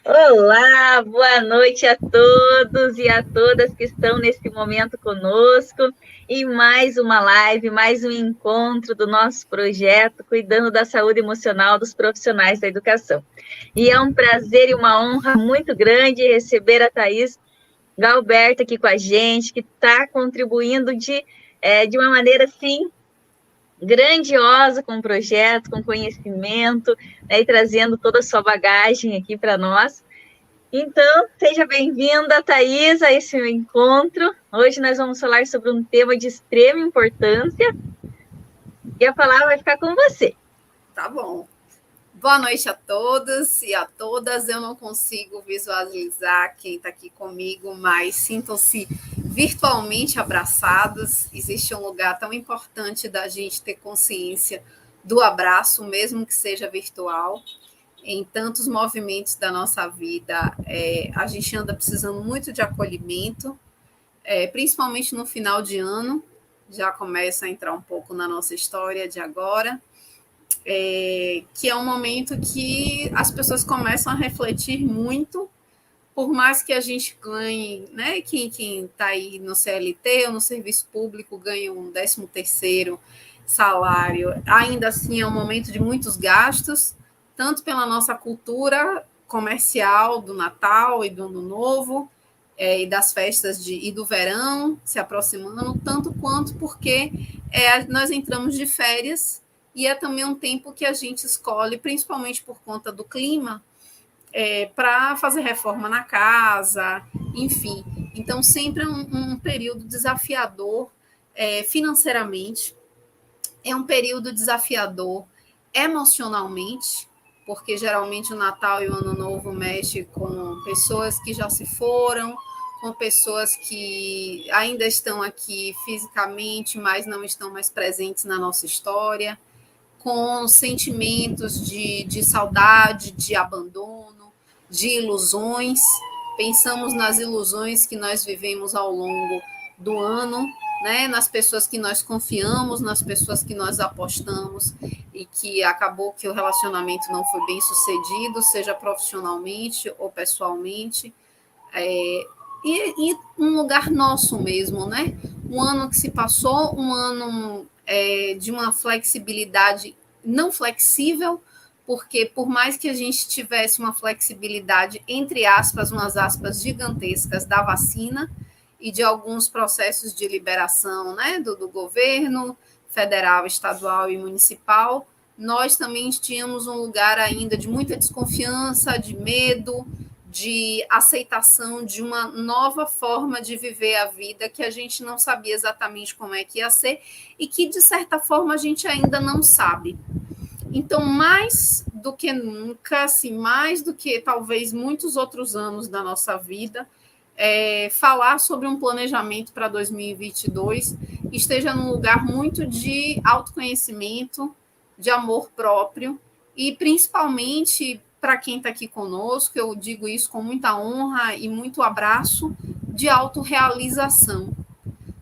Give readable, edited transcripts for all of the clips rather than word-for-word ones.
Olá, boa noite a todos e a todas que estão nesse momento conosco. E mais uma live, mais um encontro do nosso projeto Cuidando da Saúde Emocional dos Profissionais da Educação. E é um prazer e uma honra muito grande receber a Thaís Galberto aqui com a gente, que está contribuindo de uma maneira, assim, grandiosa com o projeto, com conhecimento, né, e trazendo toda a sua bagagem aqui para nós. Então, seja bem-vinda, Thaís, a esse encontro. Hoje nós vamos falar sobre um tema de extrema importância e a palavra vai ficar com você. Tá bom. Boa noite a todos e a todas. Eu não consigo visualizar quem está aqui comigo, mas sintam-se virtualmente abraçados. Existe um lugar tão importante da gente ter consciência do abraço, mesmo que seja virtual. Em tantos movimentos da nossa vida, a gente anda precisando muito de acolhimento, principalmente no final de ano. Já começa a entrar um pouco na nossa história de agora. Que é um momento que as pessoas começam a refletir muito, por mais que a gente ganhe, né? Quem está aí no CLT ou no serviço público ganhe um 13º salário, ainda assim é um momento de muitos gastos, tanto pela nossa cultura comercial do Natal e do Ano Novo, e das festas e do verão se aproximando, tanto quanto porque nós entramos de férias e é também um tempo que a gente escolhe, principalmente por conta do clima, para fazer reforma na casa, enfim. Então, sempre é um período desafiador financeiramente, é um período desafiador emocionalmente, porque geralmente o Natal e o Ano Novo mexe com pessoas que já se foram, com pessoas que ainda estão aqui fisicamente, mas não estão mais presentes na nossa história, com sentimentos de saudade, de abandono, de ilusões. Pensamos nas ilusões que nós vivemos ao longo do ano, né? Nas pessoas que nós confiamos, nas pessoas que nós apostamos e que acabou que o relacionamento não foi bem sucedido, seja profissionalmente ou pessoalmente. E um lugar nosso mesmo, né? Um ano que se passou, um ano de uma flexibilidade não flexível, porque por mais que a gente tivesse uma flexibilidade, entre aspas, umas aspas gigantescas da vacina e de alguns processos de liberação, né, do governo federal, estadual e municipal, nós também tínhamos um lugar ainda de muita desconfiança, de medo, de aceitação de uma nova forma de viver a vida que a gente não sabia exatamente como é que ia ser e que, de certa forma, a gente ainda não sabe. Então, mais do que nunca, assim, mais do que talvez muitos outros anos da nossa vida, falar sobre um planejamento para 2022 esteja num lugar muito de autoconhecimento, de amor próprio e, principalmente, para quem está aqui conosco, eu digo isso com muita honra e muito abraço, de autorrealização.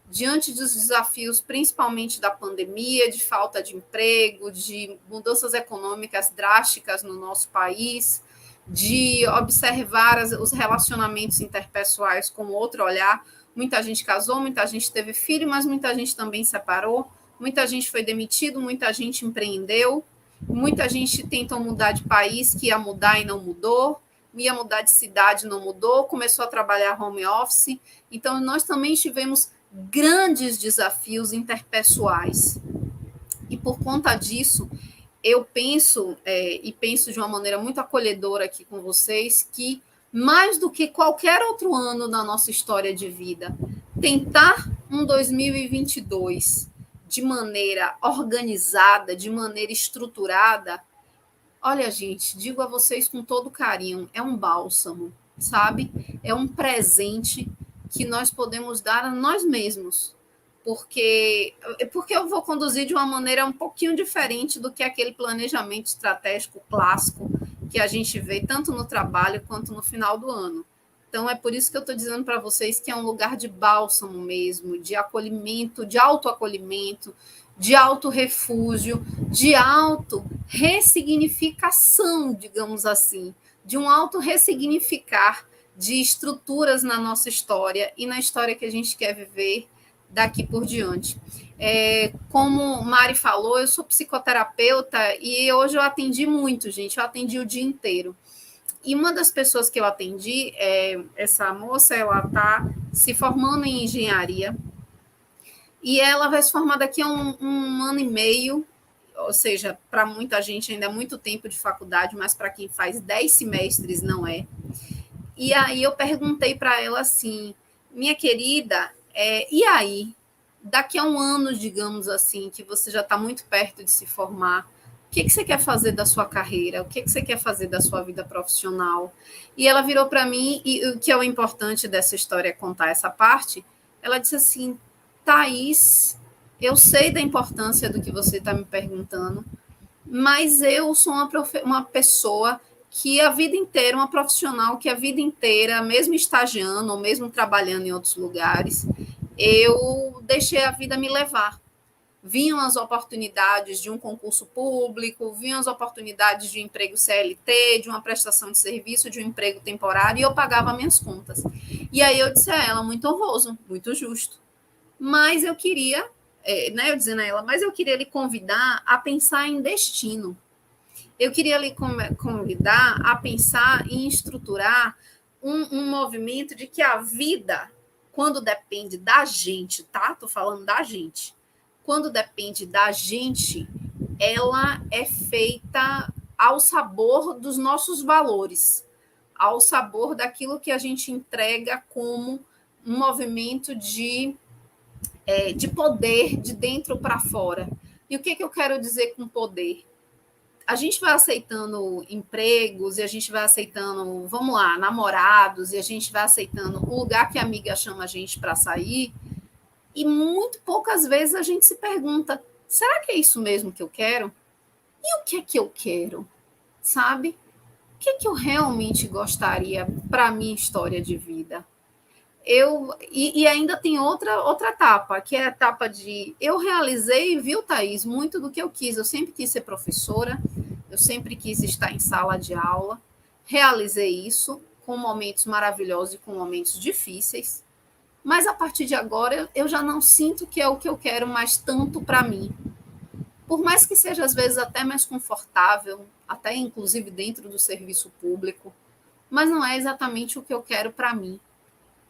Diante dos desafios, principalmente da pandemia, de falta de emprego, de mudanças econômicas drásticas no nosso país, de observar os relacionamentos interpessoais com outro olhar. Muita gente casou, muita gente teve filho, mas muita gente também separou, muita gente foi demitido, muita gente empreendeu, muita gente tentou mudar de país, que ia mudar e não mudou, ia mudar de cidade, não mudou, começou a trabalhar home office. Então, nós também tivemos grandes desafios interpessoais. E por conta disso, eu penso, e penso de uma maneira muito acolhedora aqui com vocês, que mais do que qualquer outro ano da nossa história de vida, tentar um 2022 de maneira organizada, de maneira estruturada, olha, gente, digo a vocês com todo carinho, é um bálsamo, sabe? É um presente que nós podemos dar a nós mesmos. Porque eu vou conduzir de uma maneira um pouquinho diferente do que aquele planejamento estratégico clássico que a gente vê tanto no trabalho quanto no final do ano. Então, é por isso que eu estou dizendo para vocês que é um lugar de bálsamo mesmo, de acolhimento, de autoacolhimento, de auto-refúgio, de auto-ressignificação, digamos assim, de um auto-ressignificar de estruturas na nossa história e na história que a gente quer viver daqui por diante. Como Mari falou, eu sou psicoterapeuta e hoje eu atendi muito, gente, eu atendi o dia inteiro. E uma das pessoas que eu atendi, essa moça, ela está se formando em engenharia e ela vai se formar daqui a um ano e meio, ou seja, para muita gente ainda é muito tempo de faculdade, mas para quem faz 10 semestres não é. E aí eu perguntei para ela assim, minha querida, e aí? Daqui a um ano, digamos assim, que você já está muito perto de se formar, o que você quer fazer da sua carreira? O que você quer fazer da sua vida profissional? E ela virou para mim, e o que é o importante dessa história é contar essa parte, ela disse assim, Thaís, eu sei da importância do que você está me perguntando, mas eu sou uma pessoa que a vida inteira, uma profissional que a vida inteira, mesmo estagiando ou mesmo trabalhando em outros lugares, eu deixei a vida me levar. Vinham as oportunidades de um concurso público, vinham as oportunidades de um emprego CLT, de uma prestação de serviço, de um emprego temporário, e eu pagava minhas contas. E aí eu disse a ela, muito honroso, muito justo. Mas eu queria, eu dizendo a ela, mas eu queria lhe convidar a pensar em destino. Eu queria lhe convidar a pensar em estruturar um movimento de que a vida, quando depende da gente, tá? Estou falando da gente. Quando depende da gente, ela é feita ao sabor dos nossos valores, ao sabor daquilo que a gente entrega como um movimento de poder de dentro para fora. E o que eu quero dizer com poder? A gente vai aceitando empregos e a gente vai aceitando, vamos lá, namorados, e a gente vai aceitando o lugar que a amiga chama a gente para sair, e muito poucas vezes a gente se pergunta, será que é isso mesmo que eu quero? E o que é que eu quero? Sabe? O que é que eu realmente gostaria para a minha história de vida? E ainda tem outra etapa, que é a etapa de eu realizei, viu, Thaís, muito do que eu quis. Eu sempre quis ser professora, eu sempre quis estar em sala de aula, realizei isso com momentos maravilhosos e com momentos difíceis, mas a partir de agora eu já não sinto que é o que eu quero mais tanto para mim. Por mais que seja às vezes até mais confortável, até inclusive dentro do serviço público, mas não é exatamente o que eu quero para mim.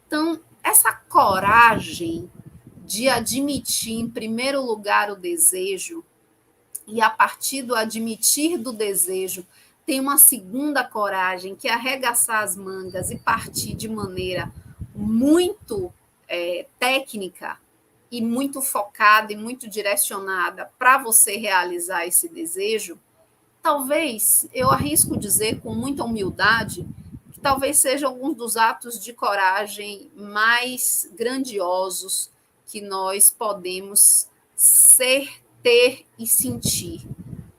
Então, essa coragem de admitir, em primeiro lugar, o desejo, e a partir do admitir do desejo, tem uma segunda coragem, que é arregaçar as mangas e partir de maneira muito técnica e muito focada e muito direcionada para você realizar esse desejo, talvez, eu arrisco dizer com muita humildade, talvez sejam alguns dos atos de coragem mais grandiosos que nós podemos ser, ter e sentir,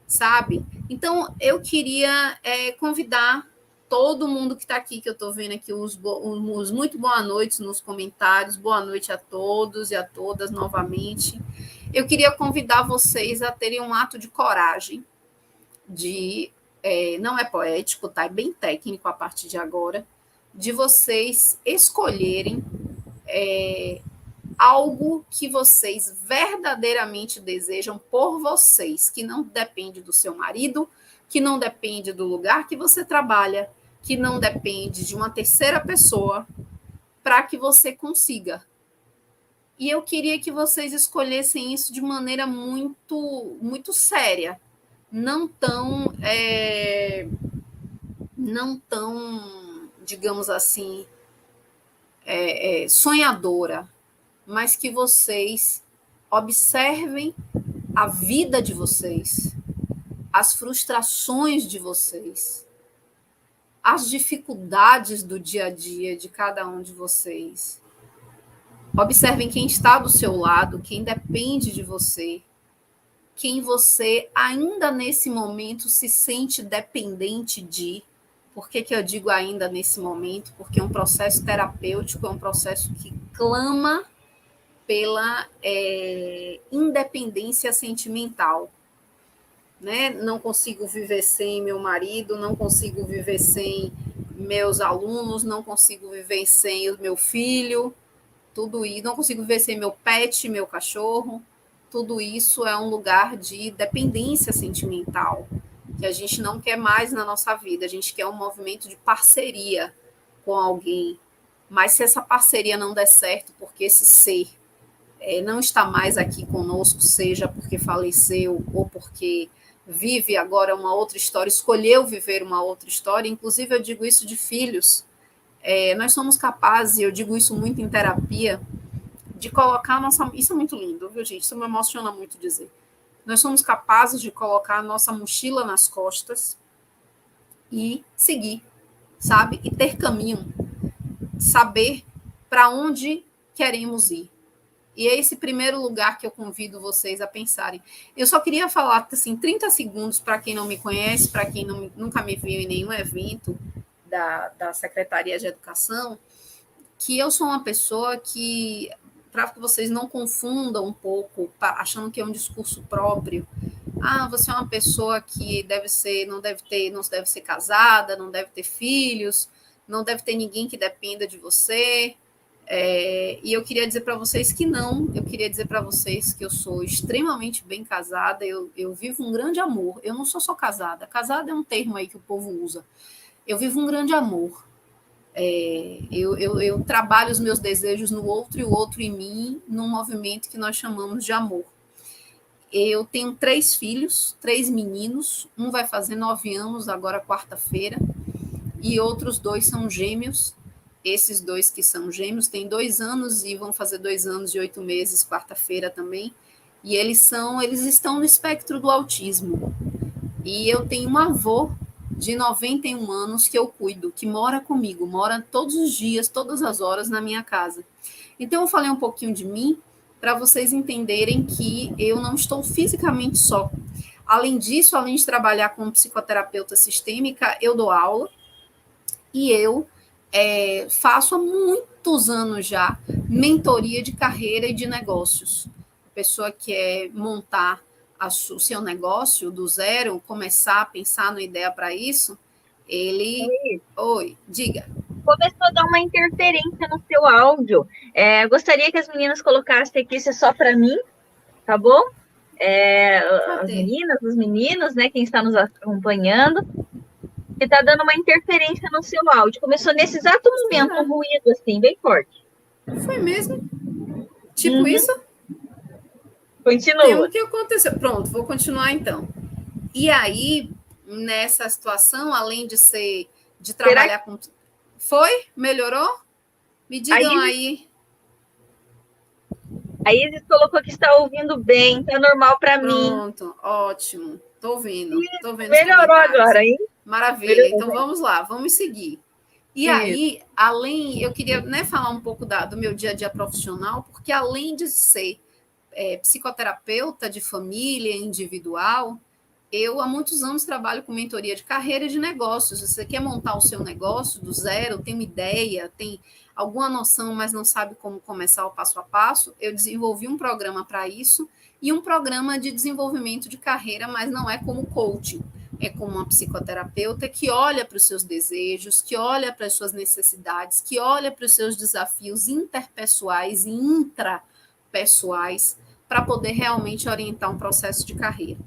sabe? Então, eu queria convidar todo mundo que está aqui, que eu estou vendo aqui os muito boa noite nos comentários, boa noite a todos e a todas novamente. Eu queria convidar vocês a terem um ato de coragem, não é poético, tá? É bem técnico a partir de agora, de vocês escolherem algo que vocês verdadeiramente desejam por vocês, que não depende do seu marido, que não depende do lugar que você trabalha, que não depende de uma terceira pessoa, para que você consiga. E eu queria que vocês escolhessem isso de maneira muito, muito séria, não tão, digamos assim, sonhadora, mas que vocês observem a vida de vocês, as frustrações de vocês, as dificuldades do dia a dia de cada um de vocês. Observem quem está do seu lado, quem depende de você, quem você ainda nesse momento se sente dependente de. Por que eu digo ainda nesse momento? Porque um processo terapêutico é um processo que clama pela independência sentimental. Né? Não consigo viver sem meu marido, não consigo viver sem meus alunos, não consigo viver sem o meu filho, tudo isso, não consigo viver sem meu pet, meu cachorro. Tudo isso é um lugar de dependência sentimental, que a gente não quer mais na nossa vida. A gente quer um movimento de parceria com alguém. Mas se essa parceria não der certo, porque esse ser não está mais aqui conosco, seja porque faleceu ou porque vive agora uma outra história, escolheu viver uma outra história. Inclusive, eu digo isso de filhos. Nós somos capazes, e eu digo isso muito em terapia, de colocar a nossa... Isso é muito lindo, viu, gente? Isso me emociona muito dizer. Nós somos capazes de colocar a nossa mochila nas costas e seguir, sabe? E ter caminho, saber para onde queremos ir. E é esse primeiro lugar que eu convido vocês a pensarem. Eu só queria falar, assim, 30 segundos para quem não me conhece, para quem nunca me viu em nenhum evento da Secretaria de Educação, que eu sou uma pessoa que, para que vocês não confundam um pouco, achando que é um discurso próprio, você é uma pessoa que não deve ser casada, não deve ter filhos, não deve ter ninguém que dependa de você. E eu queria dizer para vocês que não, eu queria dizer para vocês que eu sou extremamente bem casada, eu vivo um grande amor, eu não sou só casada é um termo aí que o povo usa, eu vivo um grande amor, eu trabalho os meus desejos no outro e o outro em mim, num movimento que nós chamamos de amor. Eu tenho 3 filhos, 3 meninos, um vai fazer 9 anos agora quarta-feira, e outros 2 são gêmeos. Esses 2 que são gêmeos têm 2 anos e vão fazer 2 anos e 8 meses, quarta-feira também. E eles estão no espectro do autismo. E eu tenho um avô de 91 anos que eu cuido, que mora comigo, mora todos os dias, todas as horas na minha casa. Então eu falei um pouquinho de mim para vocês entenderem que eu não estou fisicamente só. Além disso, além de trabalhar como psicoterapeuta sistêmica, eu dou aula e eu faço há muitos anos já mentoria de carreira e de negócios. A pessoa que quer montar o seu negócio do zero, começar a pensar numa ideia para isso, Oi, diga. Começou a dar uma interferência no seu áudio. Gostaria que as meninas colocassem aqui, isso é só para mim, tá bom? As meninas, os meninos, né, quem está nos acompanhando, que está dando uma interferência no seu áudio. Começou nesse exato momento, um ruído assim, bem forte. Foi mesmo? Tipo isso? Continua. O que aconteceu? Pronto, vou continuar então. E aí, nessa situação, além de trabalhar com... Foi? Melhorou? Me digam aí. A Isis colocou que está ouvindo bem, está normal para mim. Pronto, ótimo. Estou ouvindo. Melhorou agora, hein? Maravilha. Melhorou. Então vamos lá, vamos seguir. E aí, eu queria falar um pouco do meu dia a dia profissional, porque além de ser psicoterapeuta de família individual, eu há muitos anos trabalho com mentoria de carreira e de negócios. Você quer montar o seu negócio do zero, tem uma ideia, tem alguma noção, mas não sabe como começar o passo a passo, eu desenvolvi um programa para isso e um programa de desenvolvimento de carreira, mas não é como coaching, é como uma psicoterapeuta que olha para os seus desejos, que olha para as suas necessidades, que olha para os seus desafios interpessoais e intrapessoais para poder realmente orientar um processo de carreira.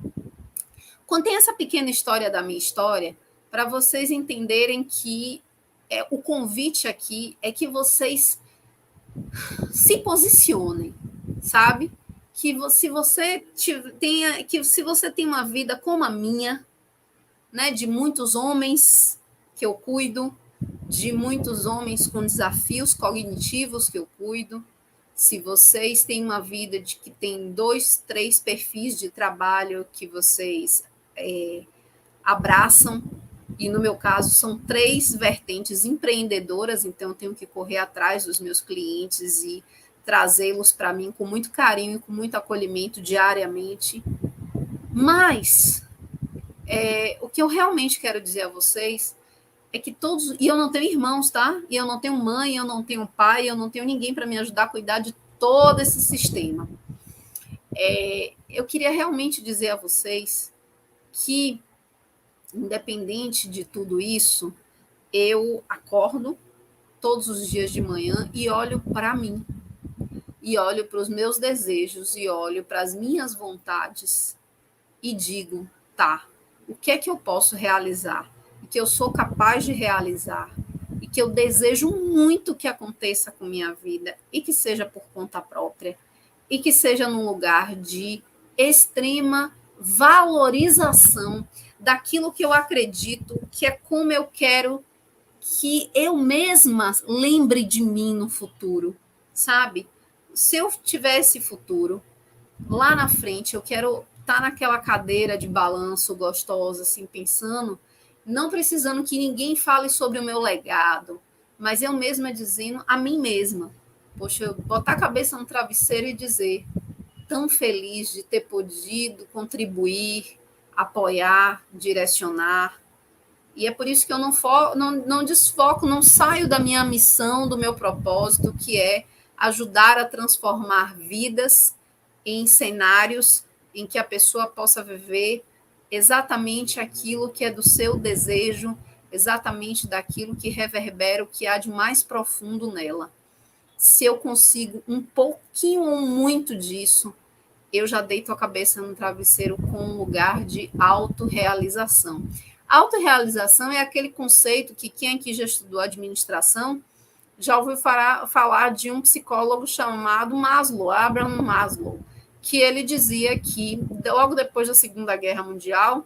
Contém essa pequena história da minha história para vocês entenderem que o convite aqui é que vocês se posicionem, sabe? Que se você tem uma vida como a minha, né, de muitos homens que eu cuido, de muitos homens com desafios cognitivos que eu cuido, se vocês têm uma vida de que tem 2, 3 perfis de trabalho que vocês abraçam, e no meu caso são 3 vertentes empreendedoras, então eu tenho que correr atrás dos meus clientes e trazê-los para mim com muito carinho e com muito acolhimento diariamente. Mas o que eu realmente quero dizer a vocês é que todos... E eu não tenho irmãos, tá? E eu não tenho mãe, eu não tenho pai, eu não tenho ninguém para me ajudar a cuidar de todo esse sistema. Eu queria realmente dizer a vocês que, independente de tudo isso, eu acordo todos os dias de manhã e olho para mim, e olho para os meus desejos, e olho para as minhas vontades, e digo, tá, o que é que eu posso realizar? E que eu sou capaz de realizar? E que eu desejo muito que aconteça com minha vida, e que seja por conta própria, e que seja num lugar de extrema valorização daquilo que eu acredito, que é como eu quero que eu mesma lembre de mim no futuro, sabe? Se eu tivesse futuro, lá na frente, eu quero estar naquela cadeira de balanço gostosa, assim, pensando, não precisando que ninguém fale sobre o meu legado, mas eu mesma dizendo a mim mesma. Poxa, eu botar a cabeça no travesseiro e dizer, tão feliz de ter podido contribuir, apoiar, direcionar. E é por isso que eu não desfoco, não saio da minha missão, do meu propósito, que é ajudar a transformar vidas em cenários em que a pessoa possa viver exatamente aquilo que é do seu desejo, exatamente daquilo que reverbera o que há de mais profundo nela. Se eu consigo um pouquinho ou muito disso, eu já deito a cabeça no travesseiro com um lugar de autorrealização. Autorrealização é aquele conceito que quem aqui já estudou administração já ouviu falar de um psicólogo chamado Maslow, Abraham Maslow, que ele dizia que, logo depois da Segunda Guerra Mundial,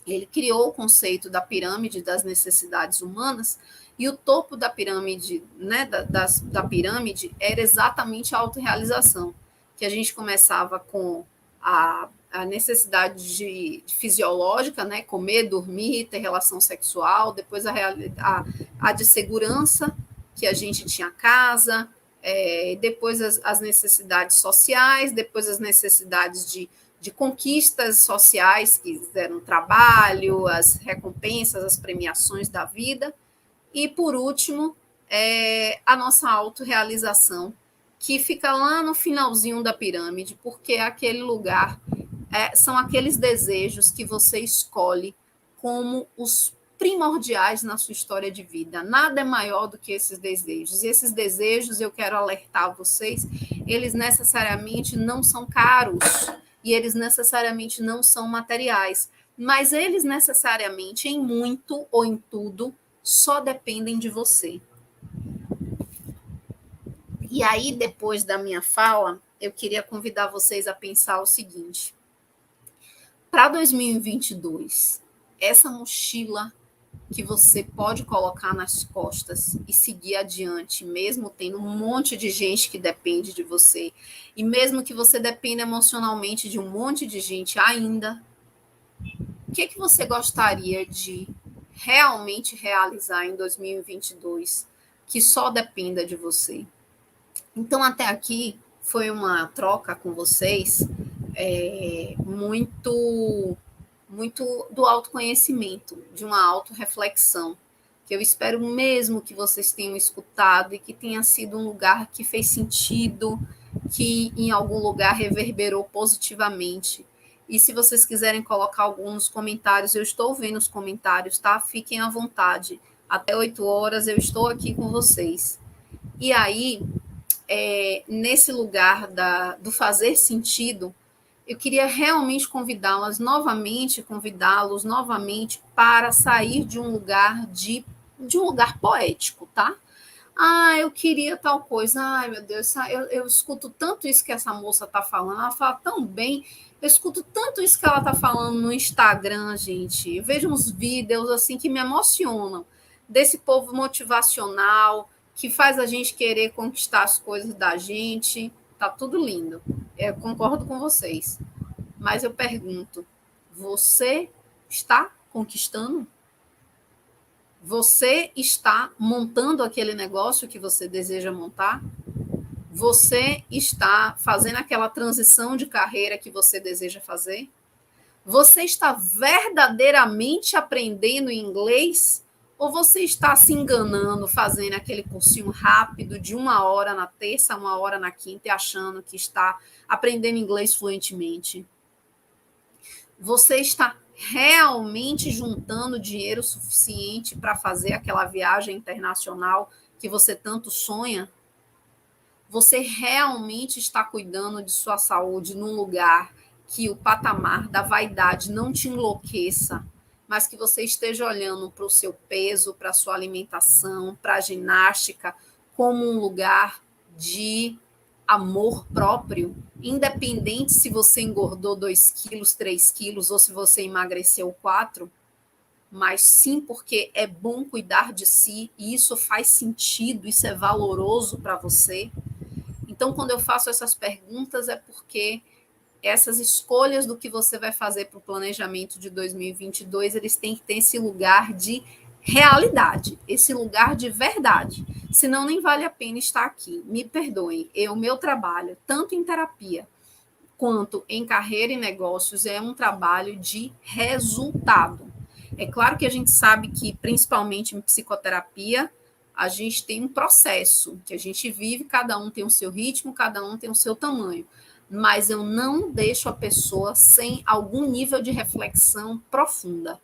ele criou o conceito da pirâmide das necessidades humanas, e o topo da pirâmide, né, da pirâmide era exatamente a autorrealização, que a gente começava com a necessidade fisiológica, né, comer, dormir, ter relação sexual, depois a de segurança, que a gente tinha casa, depois as necessidades sociais, depois as necessidades de conquistas sociais, que deram trabalho, as recompensas, as premiações da vida, e, por último, a nossa autorrealização, que fica lá no finalzinho da pirâmide, porque é aquele lugar, são aqueles desejos que você escolhe como os primordiais na sua história de vida. Nada é maior do que esses desejos. E esses desejos, eu quero alertar vocês, eles necessariamente não são caros, e eles necessariamente não são materiais, mas eles necessariamente, em muito ou em tudo, só dependem de você. E aí, depois da minha fala, eu queria convidar vocês a pensar o seguinte: para 2022, essa mochila que você pode colocar nas costas e seguir adiante, mesmo tendo um monte de gente que depende de você, e mesmo que você dependa emocionalmente de um monte de gente ainda, o que você gostaria de realmente realizar em 2022 que só dependa de você? Então, até aqui foi uma troca com vocês muito do autoconhecimento, de uma autorreflexão, que eu espero mesmo que vocês tenham escutado e que tenha sido um lugar que fez sentido, que em algum lugar reverberou positivamente. E se vocês quiserem colocar alguns comentários, eu estou vendo os comentários, tá? Fiquem à vontade. Até 8 horas eu estou aqui com vocês. E aí, nesse lugar do fazer sentido, eu queria realmente convidá-los novamente para sair de um lugar de um lugar poético, tá? Eu queria tal coisa. Ai, meu Deus, eu escuto tanto isso que essa moça tá falando, ela fala tão bem. Eu escuto tanto isso que ela tá falando no Instagram, gente. Eu vejo uns vídeos assim que me emocionam, desse povo motivacional que faz a gente querer conquistar as coisas da gente. Tá tudo lindo. Eu concordo com vocês. Mas eu pergunto, você está conquistando? Você está montando aquele negócio que você deseja montar? Você está fazendo aquela transição de carreira que você deseja fazer? Você está verdadeiramente aprendendo inglês? Ou você está se enganando, fazendo aquele cursinho rápido de 1 hora na terça, 1 hora na quinta, e achando que está aprendendo inglês fluentemente? Você está realmente juntando dinheiro suficiente para fazer aquela viagem internacional que você tanto sonha? Você realmente está cuidando de sua saúde num lugar que o patamar da vaidade não te enlouqueça, mas que você esteja olhando para o seu peso, para a sua alimentação, para a ginástica, como um lugar de amor próprio, independente se você engordou 2 quilos, 3 quilos, ou se você emagreceu 4, mas sim porque é bom cuidar de si, e isso faz sentido, isso é valoroso para você. Então, quando eu faço essas perguntas, é porque essas escolhas do que você vai fazer para o planejamento de 2022, eles têm que ter esse lugar de realidade, esse lugar de verdade. Senão, nem vale a pena estar aqui. Me perdoem, o meu trabalho, tanto em terapia quanto em carreira e negócios, é um trabalho de resultado. É claro que a gente sabe que, principalmente em psicoterapia, a gente tem um processo que a gente vive, cada um tem o seu ritmo, cada um tem o seu tamanho. Mas eu não deixo a pessoa sem algum nível de reflexão profunda,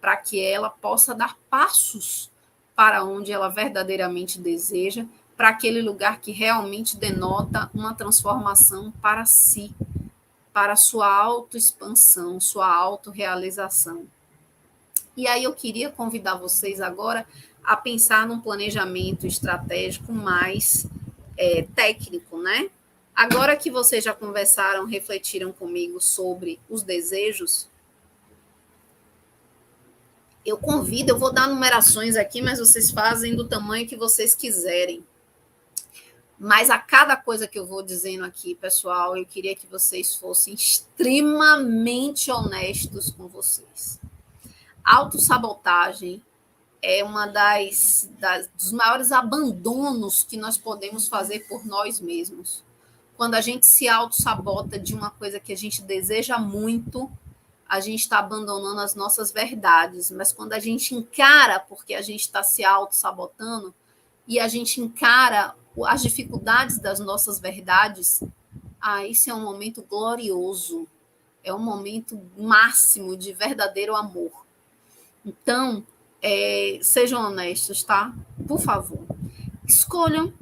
para que ela possa dar passos para onde ela verdadeiramente deseja, para aquele lugar que realmente denota uma transformação para si, para a sua autoexpansão, sua autorrealização. E aí eu queria convidar vocês agora a pensar num planejamento estratégico mais técnico, né? Agora que vocês já conversaram, refletiram comigo sobre os desejos, eu convido, eu vou dar numerações aqui, mas vocês fazem do tamanho que vocês quiserem. Mas a cada coisa que eu vou dizendo aqui, pessoal, eu queria que vocês fossem extremamente honestos com vocês. Autossabotagem é uma dos maiores abandonos que nós podemos fazer por nós mesmos. Quando a gente se autossabota de uma coisa que a gente deseja muito, a gente está abandonando as nossas verdades. Mas quando a gente encara, porque a gente está se autossabotando, e a gente encara as dificuldades das nossas verdades, esse é um momento glorioso, é um momento máximo de verdadeiro amor. Então, sejam honestos, tá? Por favor, escolham.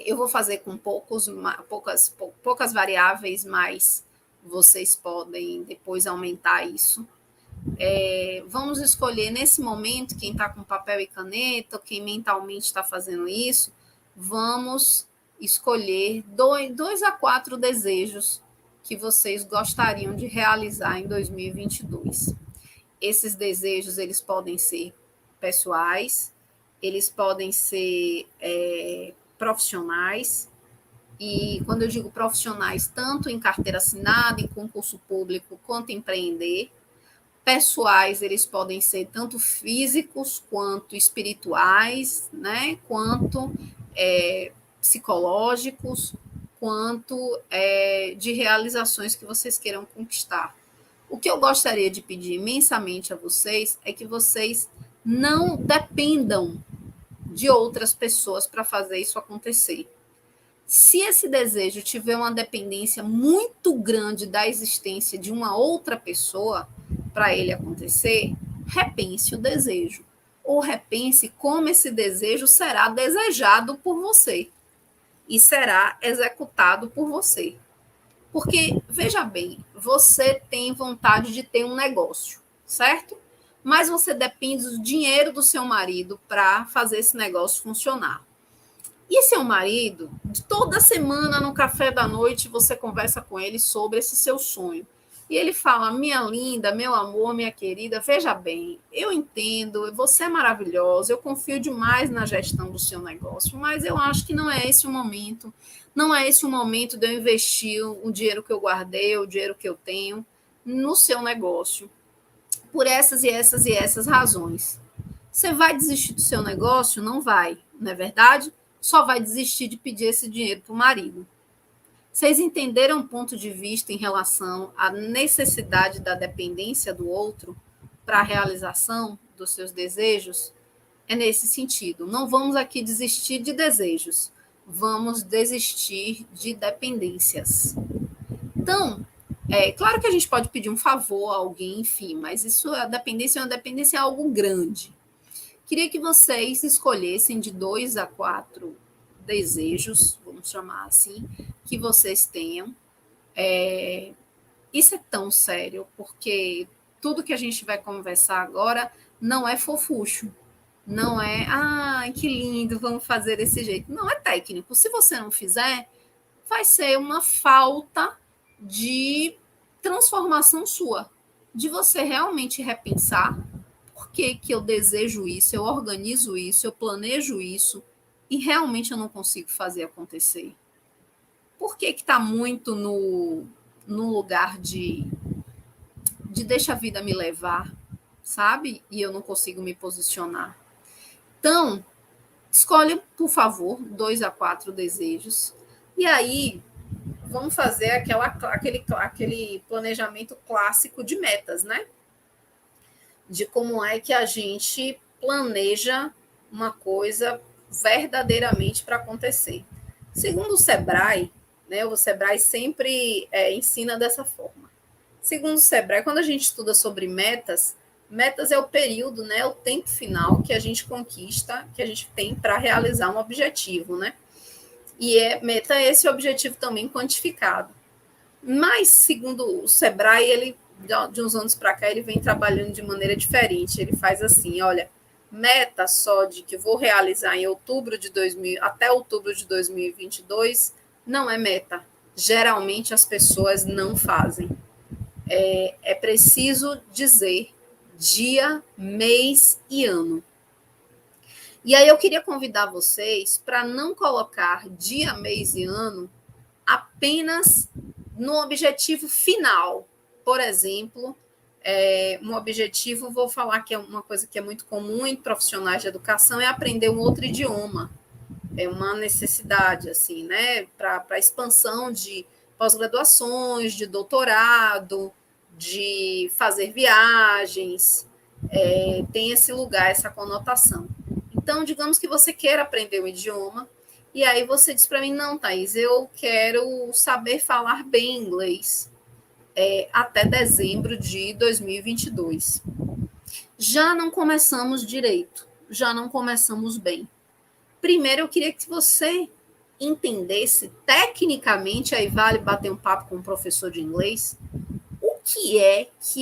Eu vou fazer com poucas variáveis, mas vocês podem depois aumentar isso. Vamos escolher nesse momento, quem está com papel e caneta, ou quem mentalmente está fazendo isso, vamos escolher 2 a 4 desejos que vocês gostariam de realizar em 2022. Esses desejos, eles podem ser pessoais, eles podem ser profissionais, e quando eu digo profissionais, tanto em carteira assinada, em concurso público, quanto empreender. Pessoais, eles podem ser tanto físicos quanto espirituais, né? Quanto psicológicos, quanto de realizações que vocês queiram conquistar. O que eu gostaria de pedir imensamente a vocês é que vocês não dependam de outras pessoas para fazer isso acontecer. Se esse desejo tiver uma dependência muito grande da existência de uma outra pessoa para ele acontecer, repense o desejo. Ou repense como esse desejo será desejado por você e será executado por você. Porque, veja bem, você tem vontade de ter um negócio, certo? Mas você depende do dinheiro do seu marido para fazer esse negócio funcionar. E seu marido, toda semana no café da noite, você conversa com ele sobre esse seu sonho. E ele fala: minha linda, meu amor, minha querida, veja bem, eu entendo, você é maravilhosa, eu confio demais na gestão do seu negócio, mas eu acho que não é esse o momento. Não é esse o momento de eu investir o dinheiro que eu guardei, o dinheiro que eu tenho no seu negócio. Por essas e essas e essas razões. Você vai desistir do seu negócio? Não vai, não é verdade? Só vai desistir de pedir esse dinheiro para o marido. Vocês entenderam o ponto de vista em relação à necessidade da dependência do outro para a realização dos seus desejos é nesse sentido. Não vamos aqui desistir de desejos, vamos desistir de dependências. Então, claro que a gente pode pedir um favor a alguém, enfim, mas isso, a dependência é algo grande. Queria que vocês escolhessem de 2 a 4 desejos, vamos chamar assim, que vocês tenham. Isso é tão sério, porque tudo que a gente vai conversar agora não é fofucho. Não é, que lindo, vamos fazer desse jeito. Não, é técnico. Se você não fizer, vai ser uma falta de transformação sua, de você realmente repensar por que eu desejo isso, eu organizo isso, eu planejo isso e realmente eu não consigo fazer acontecer. Por que está muito no lugar de deixa a vida me levar, sabe? E eu não consigo me posicionar. Então, escolhe, por favor, 2 a 4 desejos. E aí, vamos fazer aquele planejamento clássico de metas, né? De como é que a gente planeja uma coisa verdadeiramente para acontecer. Segundo o Sebrae, né, o Sebrae sempre ensina dessa forma. Segundo o Sebrae, quando a gente estuda sobre metas é o período, né, o tempo final que a gente conquista, que a gente tem para realizar um objetivo, né? E meta é esse objetivo também quantificado. Mas, segundo o Sebrae, ele, de uns anos para cá, ele vem trabalhando de maneira diferente. Ele faz assim, olha, meta só de que vou realizar em até outubro de 2022 não é meta. Geralmente as pessoas não fazem. É preciso dizer dia, mês e ano. E aí eu queria convidar vocês para não colocar dia, mês e ano apenas no objetivo final. Por exemplo, um objetivo, vou falar que é uma coisa que é muito comum em profissionais de educação, é aprender um outro idioma. É uma necessidade, assim, né, para expansão de pós-graduações, de doutorado, de fazer viagens, tem esse lugar, essa conotação. Então, digamos que você queira aprender um idioma, e aí você diz para mim, não, Thaís, eu quero saber falar bem inglês até dezembro de 2022. Já não começamos direito, já não começamos bem. Primeiro, eu queria que você entendesse tecnicamente, aí vale bater um papo com um professor de inglês, o que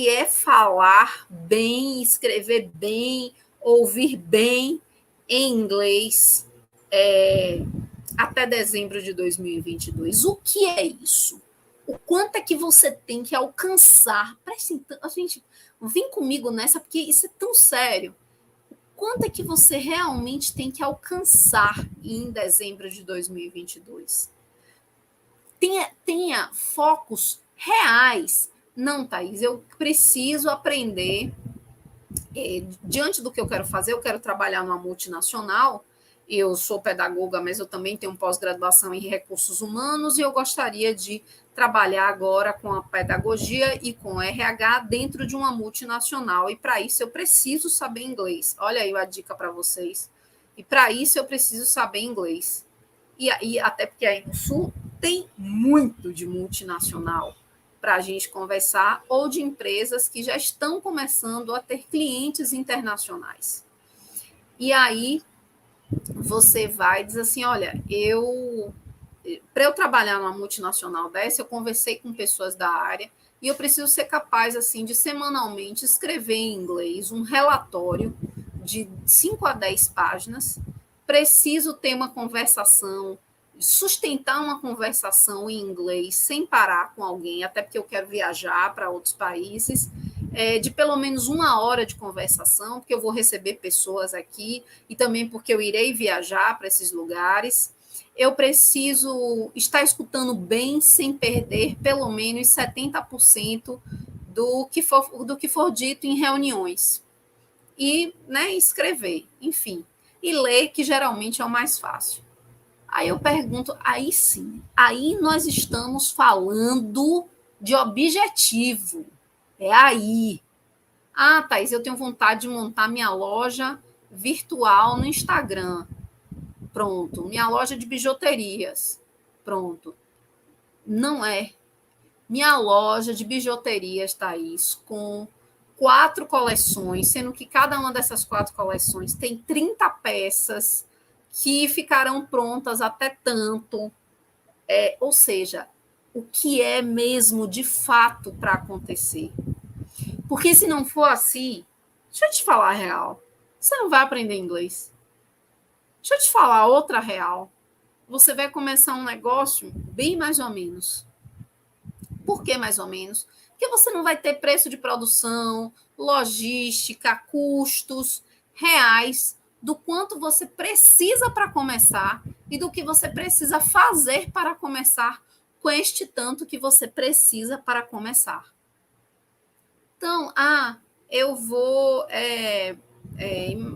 é falar bem, escrever bem, ouvir bem em inglês até dezembro de 2022. O que é isso? O quanto é que você tem que alcançar? Gente, vem comigo nessa, porque isso é tão sério. O quanto é que você realmente tem que alcançar em dezembro de 2022? Tenha focos reais. Não, Thaís, eu preciso aprender. Diante do que eu quero fazer, eu quero trabalhar numa multinacional. Eu sou pedagoga, mas eu também tenho pós-graduação em recursos humanos e eu gostaria de trabalhar agora com a pedagogia e com RH dentro de uma multinacional. E para isso eu preciso saber inglês. Olha aí a dica para vocês. E para isso eu preciso saber inglês. E até porque aí no Sul tem muito de multinacional para a gente conversar, ou de empresas que já estão começando a ter clientes internacionais. E aí você vai dizer assim, olha, para eu trabalhar numa multinacional dessa, eu conversei com pessoas da área e eu preciso ser capaz assim de semanalmente escrever em inglês um relatório de 5 a 10 páginas, preciso ter uma conversação, sustentar uma conversação em inglês sem parar com alguém, até porque eu quero viajar para outros países, de pelo menos 1 hora de conversação, porque eu vou receber pessoas aqui e também porque eu irei viajar para esses lugares. Eu preciso estar escutando bem sem perder pelo menos 70% do que for dito em reuniões. E escrever, enfim. E ler, que geralmente é o mais fácil. Aí eu pergunto, aí sim, aí nós estamos falando de objetivo. É aí. Ah, Thaís, eu tenho vontade de montar minha loja virtual no Instagram. Pronto. Minha loja de bijuterias. Pronto. Não é. Minha loja de bijuterias, Thaís, com 4 coleções, sendo que cada uma dessas 4 coleções tem 30 peças que ficarão prontas até tanto. Ou seja, o que é mesmo de fato para acontecer. Porque se não for assim, deixa eu te falar a real, você não vai aprender inglês. Deixa eu te falar outra real. Você vai começar um negócio bem mais ou menos. Por que mais ou menos? Porque você não vai ter preço de produção, logística, custos reais do quanto você precisa para começar e do que você precisa fazer para começar com este tanto que você precisa para começar. Então, eu vou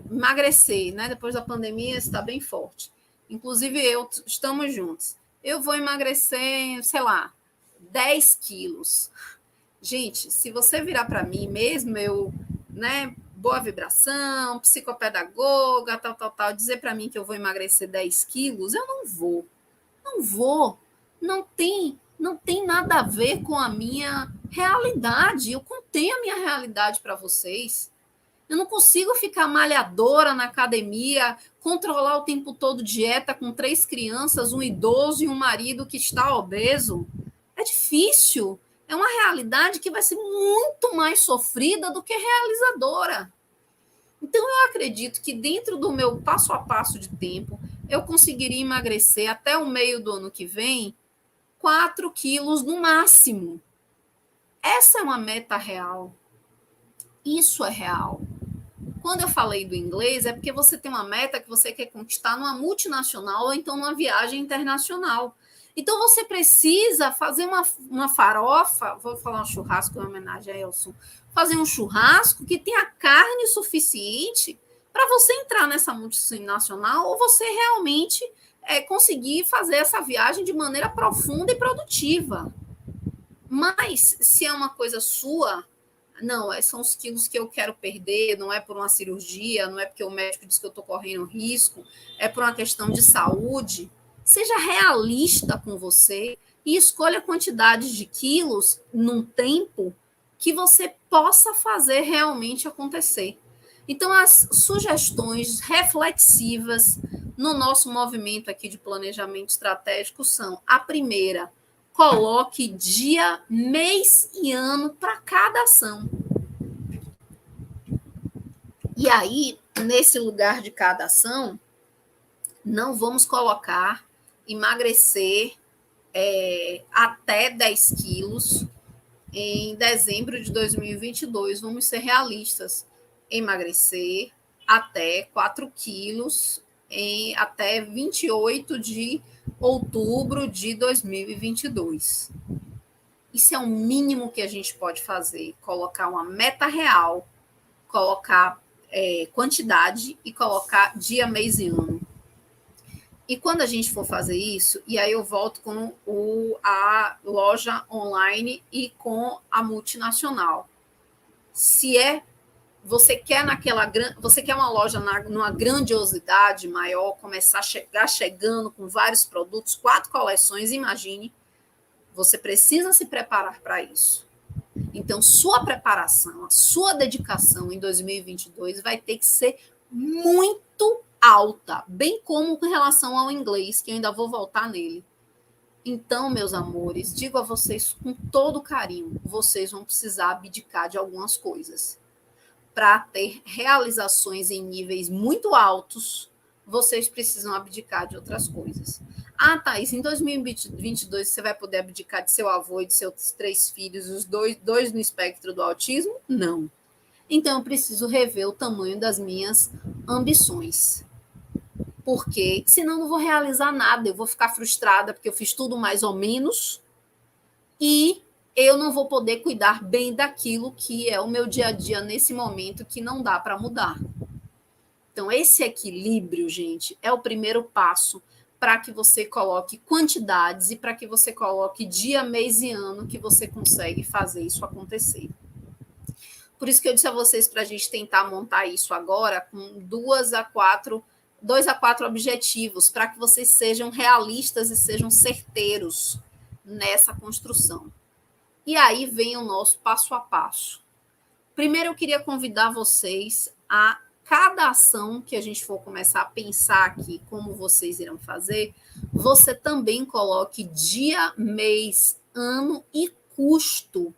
emagrecer, né? Depois da pandemia está bem forte. Inclusive, estamos juntos. Eu vou emagrecer, sei lá, 10 quilos. Gente, se você virar para mim mesmo, né, boa vibração, psicopedagoga, tal, dizer para mim que eu vou emagrecer 10 quilos, eu não vou. Não vou. Não tem nada a ver com a minha realidade. Eu contei a minha realidade para vocês. Eu não consigo ficar malhadora na academia, controlar o tempo todo dieta com 3 crianças, um idoso e um marido que está obeso. É difícil. É uma realidade que vai ser muito mais sofrida do que realizadora. Então, eu acredito que dentro do meu passo a passo de tempo, eu conseguiria emagrecer até o meio do ano que vem 4 quilos no máximo. Essa é uma meta real. Isso é real. Quando eu falei do inglês, é porque você tem uma meta que você quer conquistar numa multinacional ou então numa viagem internacional. Então, você precisa fazer uma farofa, vou falar um churrasco em homenagem a Elson, fazer um churrasco que tenha carne suficiente para você entrar nessa multinacional ou você realmente conseguir fazer essa viagem de maneira profunda e produtiva. Mas, se é uma coisa sua, não, são os quilos que eu quero perder, não é por uma cirurgia, não é porque o médico diz que eu estou correndo risco, é por uma questão de saúde. Seja realista com você e escolha a quantidade de quilos num tempo que você possa fazer realmente acontecer. Então, as sugestões reflexivas no nosso movimento aqui de planejamento estratégico são: a primeira, coloque dia, mês e ano para cada ação. E aí, nesse lugar de cada ação, não vamos colocar emagrecer até 10 quilos em dezembro de 2022. Vamos ser realistas. Emagrecer até 4 quilos até 28 de outubro de 2022. Isso é o mínimo que a gente pode fazer. Colocar uma meta real, colocar quantidade e colocar dia, mês e ano. E quando a gente for fazer isso, e aí eu volto com a loja online e com a multinacional. Se você quer você quer uma loja numa grandiosidade maior, começar a chegar chegando com vários produtos, 4 coleções, imagine, você precisa se preparar para isso. Então, sua preparação, a sua dedicação em 2022 vai ter que ser muito alta, bem como com relação ao inglês, que eu ainda vou voltar nele. Então, meus amores, digo a vocês com todo carinho, vocês vão precisar abdicar de algumas coisas. Para ter realizações em níveis muito altos, vocês precisam abdicar de outras coisas. Thaís, em 2022 você vai poder abdicar de seu avô e de seus 3 filhos, os dois no espectro do autismo? Não. Então, eu preciso rever o tamanho das minhas ambições. Porque senão eu não vou realizar nada, eu vou ficar frustrada porque eu fiz tudo mais ou menos e eu não vou poder cuidar bem daquilo que é o meu dia a dia nesse momento que não dá para mudar. Então, esse equilíbrio, gente, é o primeiro passo para que você coloque quantidades e para que você coloque dia, mês e ano que você consegue fazer isso acontecer. Por isso que eu disse a vocês para a gente tentar montar isso agora com 2 a 4 objetivos, para que vocês sejam realistas e sejam certeiros nessa construção. E aí vem o nosso passo a passo. Primeiro, eu queria convidar vocês a cada ação que a gente for começar a pensar aqui, como vocês irão fazer, você também coloque dia, mês, ano e custo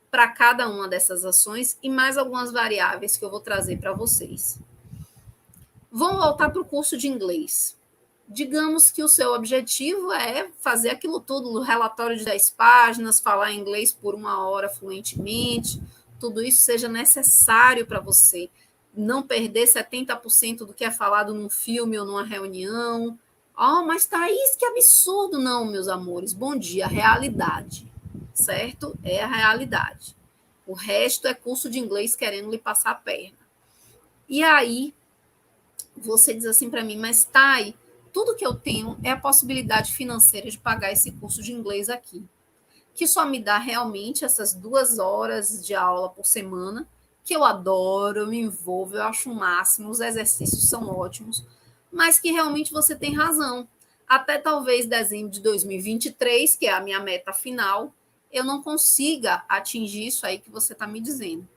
para cada uma dessas ações e mais algumas variáveis que eu vou trazer para vocês. Vamos voltar para o curso de inglês. Digamos que o seu objetivo é fazer aquilo tudo, o relatório de 10 páginas, falar inglês por 1 hora fluentemente, tudo isso seja necessário para você. Não perder 70% do que é falado num filme ou numa reunião. Mas Thaís, que absurdo. Não, meus amores, bom dia, realidade, certo? É a realidade. O resto é curso de inglês querendo lhe passar a perna. E aí, você diz assim para mim, mas Thay, tudo que eu tenho é a possibilidade financeira de pagar esse curso de inglês aqui, que só me dá realmente essas 2 horas de aula por semana, que eu adoro, eu me envolvo, eu acho o máximo, os exercícios são ótimos, mas que realmente você tem razão. Até talvez dezembro de 2023, que é a minha meta final, eu não consiga atingir isso aí que você está me dizendo.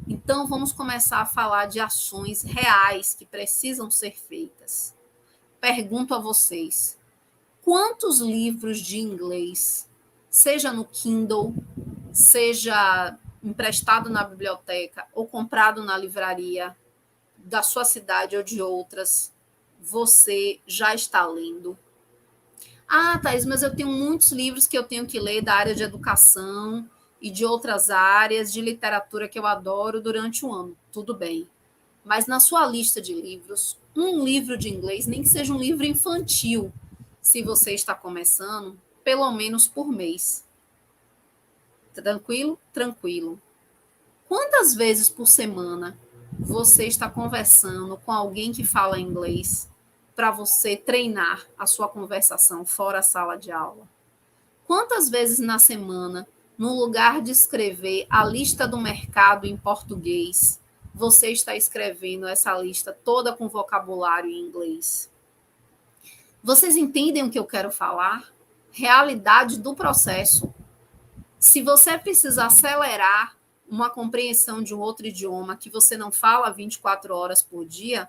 Então, vamos começar a falar de ações reais que precisam ser feitas. Pergunto a vocês, quantos livros de inglês, seja no Kindle, seja emprestado na biblioteca ou comprado na livraria da sua cidade ou de outras, você já está lendo? Thaís, mas eu tenho muitos livros que eu tenho que ler da área de educação e de outras áreas de literatura que eu adoro durante o ano. Tudo bem. Mas na sua lista de livros, um livro de inglês, nem que seja um livro infantil, se você está começando, pelo menos por mês. Tranquilo? Tranquilo. Quantas vezes por semana você está conversando com alguém que fala inglês para você treinar a sua conversação fora a sala de aula? Quantas vezes na semana, no lugar de escrever a lista do mercado em português, você está escrevendo essa lista toda com vocabulário em inglês? Vocês entendem o que eu quero falar? Realidade do processo. Se você precisa acelerar uma compreensão de um outro idioma que você não fala 24 horas por dia,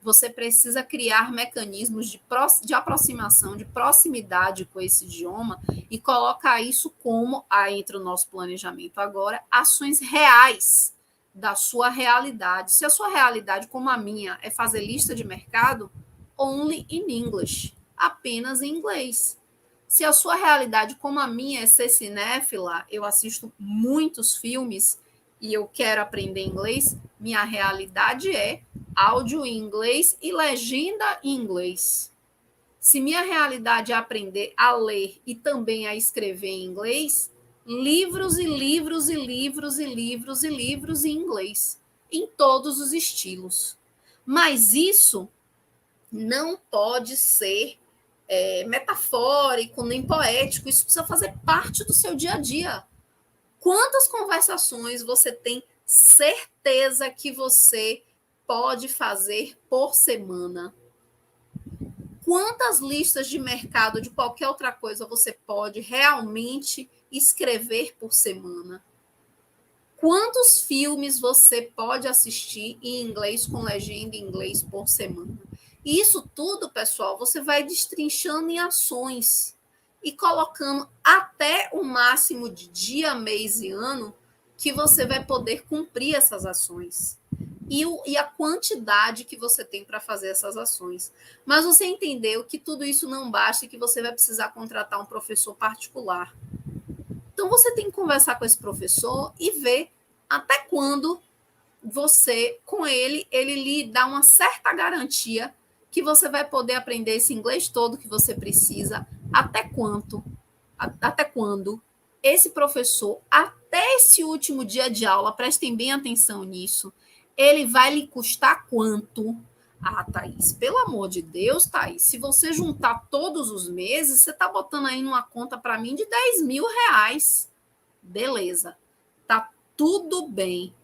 você precisa criar mecanismos de aproximação, de proximidade com esse idioma e colocar isso como, entre o nosso planejamento agora, ações reais da sua realidade. Se a sua realidade, como a minha, é fazer lista de mercado, only in English, apenas em inglês. Se a sua realidade, como a minha, é ser cinéfila, eu assisto muitos filmes e eu quero aprender inglês, minha realidade é áudio em inglês e legenda em inglês. Se minha realidade é aprender a ler e também a escrever em inglês, livros e livros e livros e livros e livros em inglês, em todos os estilos. Mas isso não pode ser metafórico nem poético, isso precisa fazer parte do seu dia a dia. Quantas conversações você tem certeza que você pode fazer por semana? Quantas listas de mercado de qualquer outra coisa você pode realmente escrever por semana? Quantos filmes você pode assistir em inglês com legenda em inglês por semana? E isso tudo, pessoal, você vai destrinchando em ações e colocando até o máximo de dia, mês e ano que você vai poder cumprir essas ações. E a quantidade que você tem para fazer essas ações. Mas você entendeu que tudo isso não basta e que você vai precisar contratar um professor particular. Então, você tem que conversar com esse professor e ver até quando você, com ele lhe dá uma certa garantia que você vai poder aprender esse inglês todo que você precisa, até quando esse professor, até esse último dia de aula, prestem bem atenção nisso, ele vai lhe custar quanto? Thaís, pelo amor de Deus, Thaís, se você juntar todos os meses, você está botando aí numa conta para mim de R$10.000. Beleza, tá tudo bem.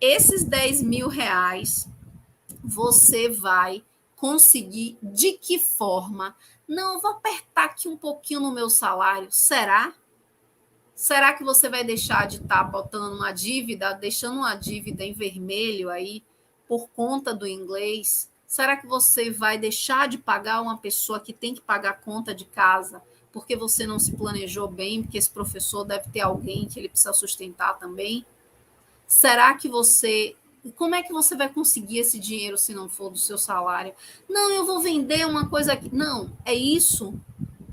esses 10 mil reais você vai conseguir de que forma? Não, eu vou apertar aqui um pouquinho no meu salário. Será? Será que você vai deixar de estar botando uma dívida, deixando uma dívida em vermelho aí por conta do inglês? Será que você vai deixar de pagar uma pessoa que tem que pagar conta de casa porque você não se planejou bem, porque esse professor deve ter alguém que ele precisa sustentar também? Será que você. Como é que você vai conseguir esse dinheiro se não for do seu salário? Não, eu vou vender uma coisa aqui. Não, é isso.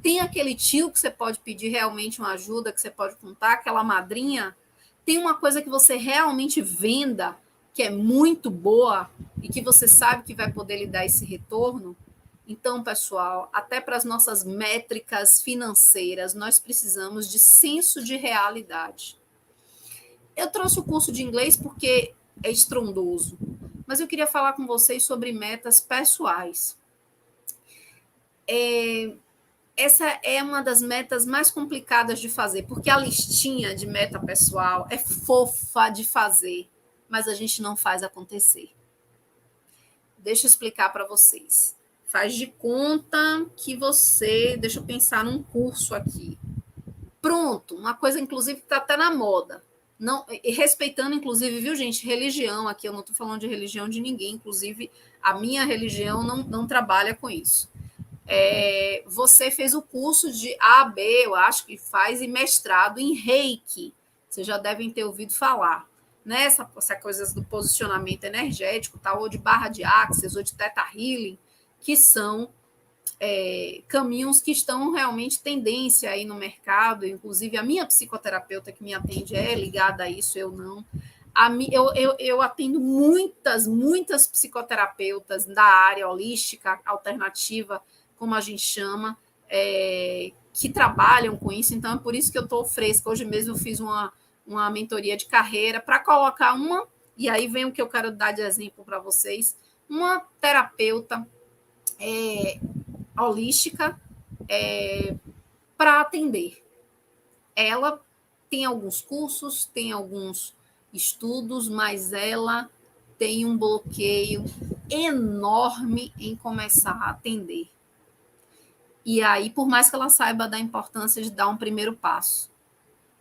Tem aquele tio que você pode pedir realmente uma ajuda, que você pode contar, aquela madrinha. Tem uma coisa que você realmente venda, que é muito boa e que você sabe que vai poder lhe dar esse retorno. Então, pessoal, até para as nossas métricas financeiras, nós precisamos de senso de realidade. Eu trouxe o curso de inglês porque é estrondoso, mas eu queria falar com vocês sobre metas pessoais. Essa é uma das metas mais complicadas de fazer, porque a listinha de meta pessoal é fofa de fazer, mas a gente não faz acontecer. Deixa eu explicar para vocês. Faz de conta que você... Deixa eu pensar num curso aqui. Pronto, uma coisa, inclusive, que está até na moda. Não, e respeitando, inclusive, viu, gente, religião aqui, eu não estou falando de religião de ninguém, inclusive a minha religião não trabalha com isso. Você fez o curso de AB, eu acho que faz, e mestrado em Reiki. Vocês já devem ter ouvido falar. Né? Essa coisa do posicionamento energético, tá? Ou de barra de Axis, ou de Theta Healing, que são caminhos que estão realmente tendência aí no mercado. Inclusive, a minha psicoterapeuta que me atende é ligada a isso, eu não. Eu atendo muitas psicoterapeutas da área holística, alternativa, como a gente chama, que trabalham com isso. Então, é por isso que eu estou fresca. Hoje mesmo eu fiz uma mentoria de carreira para colocar uma, e aí vem o que eu quero dar de exemplo para vocês, uma terapeuta holística para atender. Ela tem alguns cursos, tem alguns estudos, mas ela tem um bloqueio enorme em começar a atender. E aí, por mais que ela saiba da importância de dar um primeiro passo.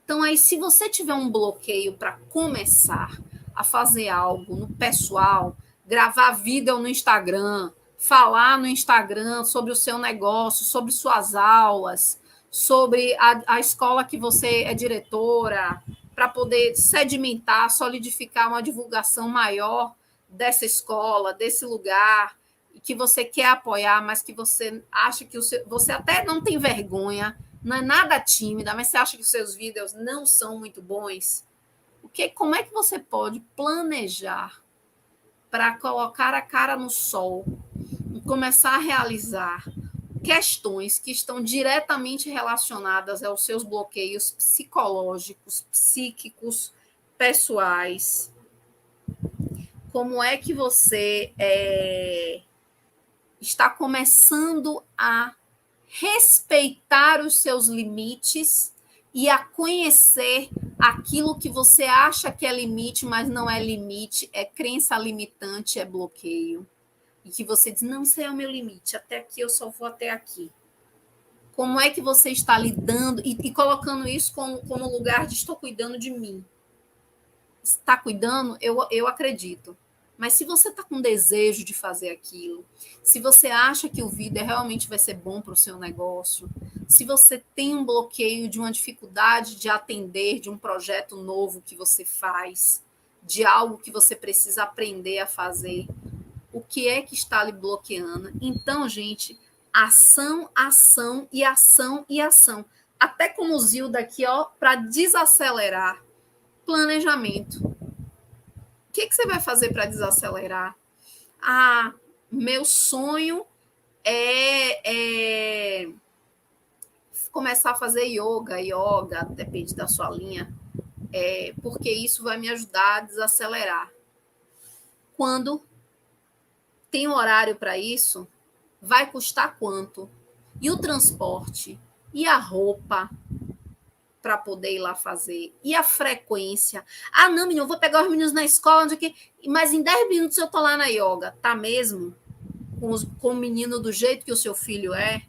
Então, aí, se você tiver um bloqueio para começar a fazer algo no pessoal, gravar vídeo no Instagram, falar no Instagram sobre o seu negócio, sobre suas aulas, sobre a escola que você é diretora, para poder sedimentar, solidificar uma divulgação maior dessa escola, desse lugar, que você quer apoiar, mas que você acha que você até não tem vergonha, não é nada tímida, mas você acha que os seus vídeos não são muito bons, como é que você pode planejar para colocar a cara no sol e começar a realizar questões que estão diretamente relacionadas aos seus bloqueios psicológicos, psíquicos, pessoais? Como é que você está começando a respeitar os seus limites e a conhecer aquilo que você acha que é limite, mas não é limite, é crença limitante, é bloqueio. E que você diz, não, isso é o meu limite, até aqui eu só vou até aqui. Como é que você está lidando e colocando isso como lugar de estou cuidando de mim? Está cuidando? Eu acredito. Mas se você está com desejo de fazer aquilo, se você acha que o vídeo realmente vai ser bom para o seu negócio, se você tem um bloqueio de uma dificuldade de atender de um projeto novo que você faz, de algo que você precisa aprender a fazer, o que é que está lhe bloqueando? Então, gente, ação, ação e ação e ação. Até como o Zilda aqui, ó, para desacelerar, planejamento. O que você vai fazer para desacelerar? Meu sonho é começar a fazer yoga, depende da sua linha, porque isso vai me ajudar a desacelerar. Quando tem um horário para isso, vai custar quanto? E o transporte? E a roupa? para poder ir lá fazer? E a frequência? Ah, não, menino, eu vou pegar os meninos na escola, mas em 10 minutos eu tô lá na yoga. Tá mesmo? Com o menino do jeito que o seu filho é?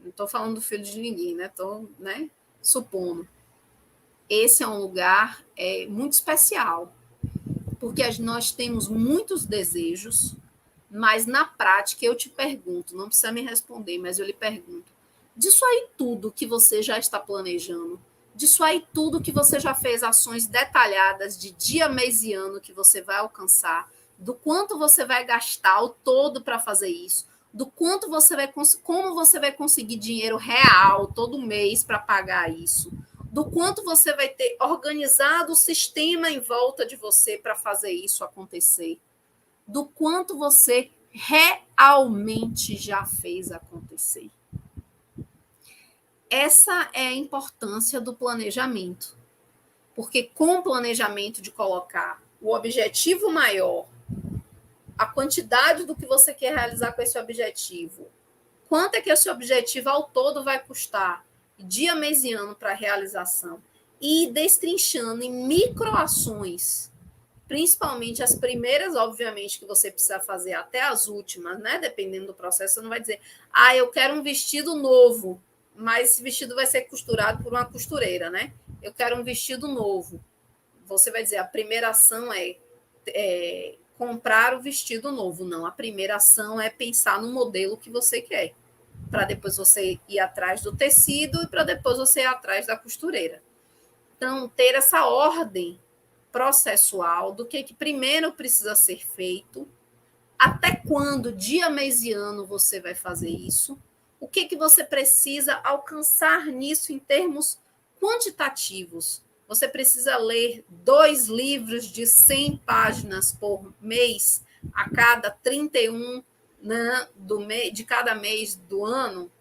Não estou falando do filho de ninguém, né? Estou, né, supondo. Esse é um lugar muito especial, porque nós temos muitos desejos, mas na prática eu te pergunto, não precisa me responder, mas eu lhe pergunto, disso aí tudo que você já está planejando, disso aí tudo que você já fez ações detalhadas de dia, mês e ano que você vai alcançar, do quanto você vai gastar ao todo para fazer isso, do quanto você vai, como você vai conseguir dinheiro real todo mês para pagar isso, do quanto você vai ter organizado o sistema em volta de você para fazer isso acontecer, do quanto você realmente já fez acontecer. Essa é a importância do planejamento, porque com o planejamento de colocar o objetivo maior, a quantidade do que você quer realizar com esse objetivo, quanto é que esse objetivo ao todo vai custar, dia, mês e ano para a realização, e destrinchando em microações, principalmente as primeiras, obviamente, que você precisa fazer, até as últimas, né? Dependendo do processo, você não vai dizer, eu quero um vestido novo, mas esse vestido vai ser costurado por uma costureira, né? Eu quero um vestido novo. Você vai dizer, a primeira ação é comprar o vestido novo. Não, a primeira ação é pensar no modelo que você quer, para depois você ir atrás do tecido e para depois você ir atrás da costureira. Então, ter essa ordem processual do que primeiro precisa ser feito, até quando, dia, mês e ano, você vai fazer isso, o que você precisa alcançar nisso em termos quantitativos. Você precisa ler 2 livros de 100 páginas por mês, a cada 31, né, de cada mês do ano.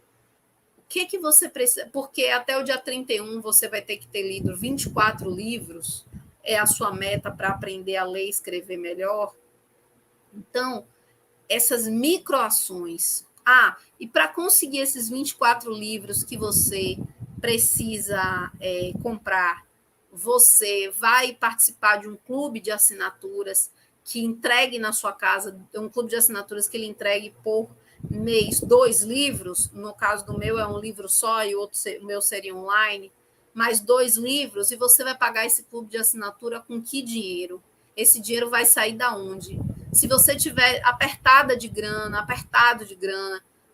O que você precisa? Porque até o dia 31 você vai ter que ter lido 24 livros, é a sua meta para aprender a ler e escrever melhor. Então, essas microações. E para conseguir esses 24 livros que você precisa comprar, você vai participar de um clube de assinaturas que entregue na sua casa, um clube de assinaturas que ele entregue por mês 2 livros. No caso do meu é um livro só e o meu seria online, mais 2 livros, e você vai pagar esse clube de assinatura com que dinheiro? Esse dinheiro vai sair da onde? Se você tiver apertado de grana,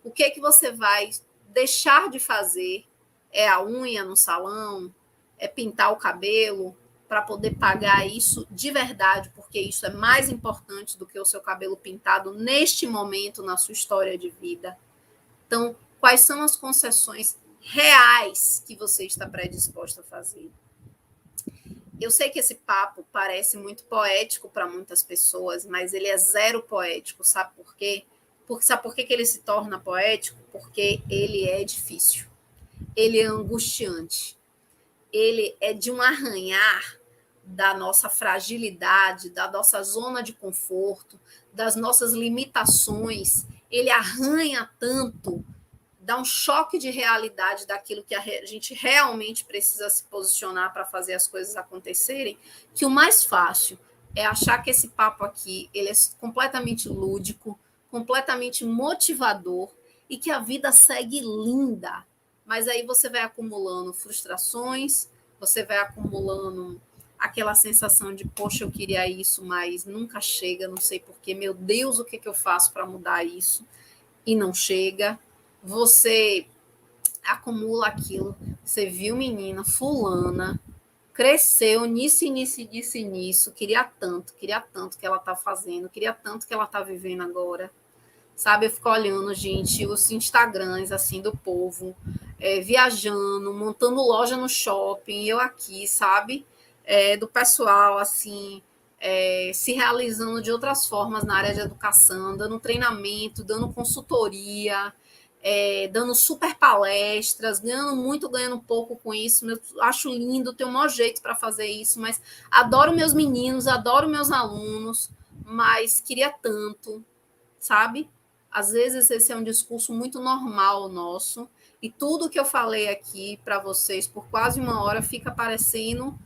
o que você vai deixar de fazer? É a unha no salão? É pintar o cabelo para poder pagar isso de verdade, porque isso é mais importante do que o seu cabelo pintado neste momento na sua história de vida. Então, quais são as concessões reais que você está predisposto a fazer? Eu sei que esse papo parece muito poético para muitas pessoas, mas ele é zero poético, sabe por quê? Sabe por que ele se torna poético? Porque ele é difícil, ele é angustiante, ele é de um arranhar da nossa fragilidade, da nossa zona de conforto, das nossas limitações. Ele arranha tanto, dá um choque de realidade daquilo que a gente realmente precisa se posicionar para fazer as coisas acontecerem, que o mais fácil é achar que esse papo aqui ele é completamente lúdico, completamente motivador e que a vida segue linda. Mas aí você vai acumulando frustrações, você vai acumulando aquela sensação de, poxa, eu queria isso, mas nunca chega, não sei porquê, meu Deus, o que eu faço para mudar isso? E não chega. Você acumula aquilo. Você viu menina fulana, cresceu nisso, queria tanto que ela está fazendo, queria tanto que ela está vivendo agora. Sabe, eu fico olhando, gente, os Instagrams, assim, do povo, viajando, montando loja no shopping, eu aqui, sabe, do pessoal, assim, se realizando de outras formas na área de educação, dando treinamento, dando consultoria, dando super palestras, ganhando muito, ganhando pouco com isso. Eu acho lindo, tenho o maior jeito para fazer isso, mas adoro meus meninos, adoro meus alunos, mas queria tanto, sabe? Às vezes esse é um discurso muito normal nosso, e tudo que eu falei aqui para vocês por quase uma hora fica parecendo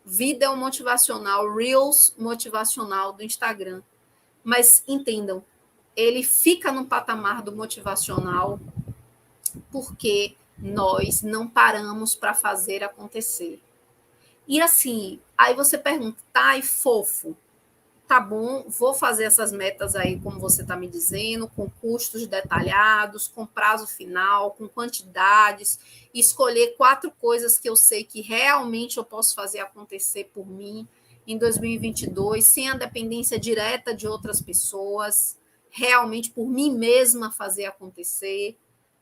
vídeo motivacional, Reels motivacional do Instagram. Mas entendam, ele fica no patamar do motivacional porque nós não paramos para fazer acontecer. E assim, aí você pergunta, tá, e fofo? Tá bom, vou fazer essas metas aí, como você está me dizendo, com custos detalhados, com prazo final, com quantidades, escolher 4 coisas que eu sei que realmente eu posso fazer acontecer por mim em 2022, sem a dependência direta de outras pessoas, realmente por mim mesma fazer acontecer.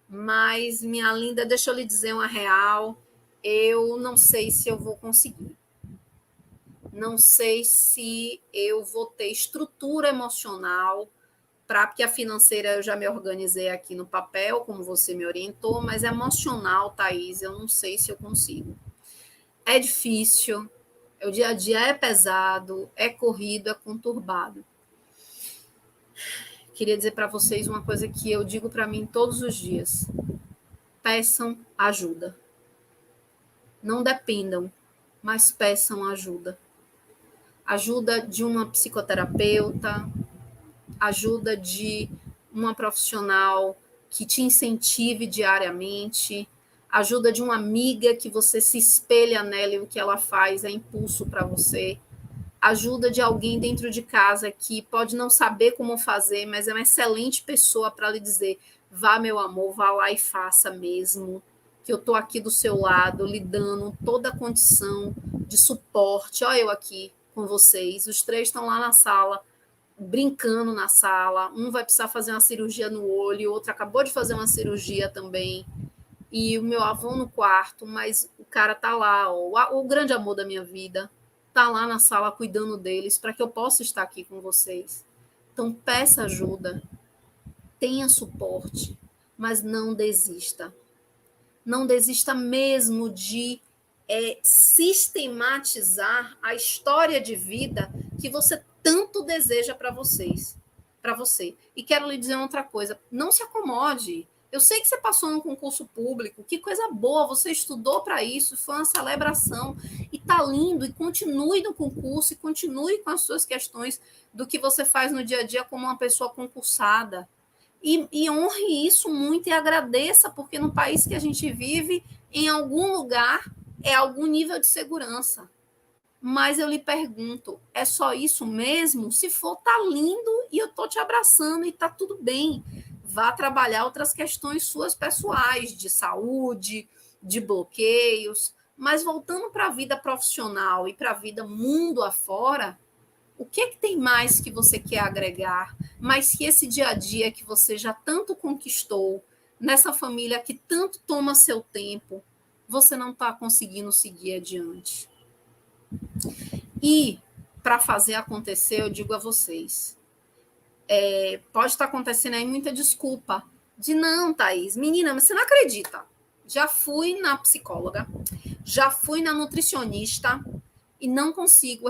Mas, minha linda, deixa eu lhe dizer uma real, eu não sei se eu vou conseguir. Não sei se eu vou ter estrutura emocional para, porque a financeira eu já me organizei aqui no papel, como você me orientou, mas emocional, Thaís, eu não sei se eu consigo. É difícil, o dia a dia é pesado, é corrido, é conturbado. Queria dizer para vocês uma coisa que eu digo para mim todos os dias. Peçam ajuda. Não dependam, mas peçam ajuda. Ajuda de uma psicoterapeuta, ajuda de uma profissional que te incentive diariamente, ajuda de uma amiga que você se espelha nela e o que ela faz é impulso para você, ajuda de alguém dentro de casa que pode não saber como fazer, mas é uma excelente pessoa para lhe dizer, vá, meu amor, vá lá e faça mesmo, que eu estou aqui do seu lado, lhe dando toda a condição de suporte. Olha eu aqui com vocês, os 3 estão lá na sala, brincando na sala, um vai precisar fazer uma cirurgia no olho, o outro acabou de fazer uma cirurgia também, e o meu avô no quarto, mas o cara tá lá, ó, o grande amor da minha vida, tá lá na sala cuidando deles, para que eu possa estar aqui com vocês. Então, peça ajuda, tenha suporte, mas não desista. Não desista mesmo de sistematizar a história de vida que você tanto deseja para vocês, para você. E quero lhe dizer outra coisa, não se acomode. Eu sei que você passou num concurso público, que coisa boa, você estudou para isso, foi uma celebração, e tá lindo, e continue no concurso, e continue com as suas questões do que você faz no dia a dia como uma pessoa concursada. E honre isso muito e agradeça, porque no país que a gente vive, em algum lugar, é algum nível de segurança. Mas eu lhe pergunto, é só isso mesmo? Se for, tá lindo e eu tô te abraçando e tá tudo bem. Vá trabalhar outras questões suas pessoais, de saúde, de bloqueios. Mas voltando para a vida profissional e para a vida mundo afora, o que é que tem mais que você quer agregar? Mais que esse dia a dia que você já tanto conquistou, nessa família que tanto toma seu tempo, você não está conseguindo seguir adiante. E, para fazer acontecer, eu digo a vocês, pode estar acontecendo aí muita desculpa, de não, Thaís, menina, mas você não acredita. Já fui na psicóloga, já fui na nutricionista, e não consigo,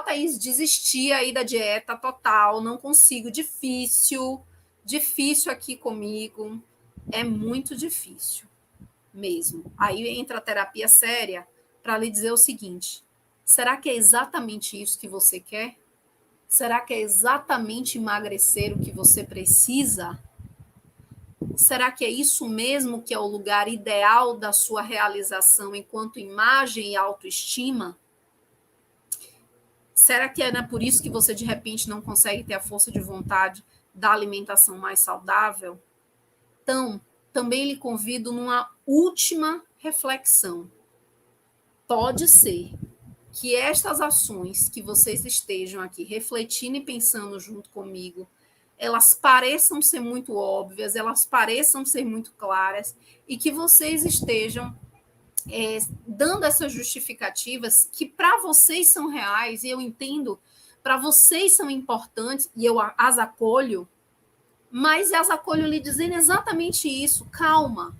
Thaís, desisti aí da dieta total, não consigo, difícil aqui comigo, é muito difícil mesmo. Aí entra a terapia séria para lhe dizer o seguinte, será que é exatamente isso que você quer? Será que é exatamente emagrecer o que você precisa? Será que é isso mesmo que é o lugar ideal da sua realização enquanto imagem e autoestima? Será que é por isso que você, de repente, não consegue ter a força de vontade da alimentação mais saudável? Então, também lhe convido numa última reflexão. Pode ser que estas ações que vocês estejam aqui refletindo e pensando junto comigo, elas pareçam ser muito óbvias, elas pareçam ser muito claras, e que vocês estejam dando essas justificativas que para vocês são reais, e eu entendo, para vocês são importantes, e eu as acolho, mas as acolho lhe dizendo exatamente isso, calma,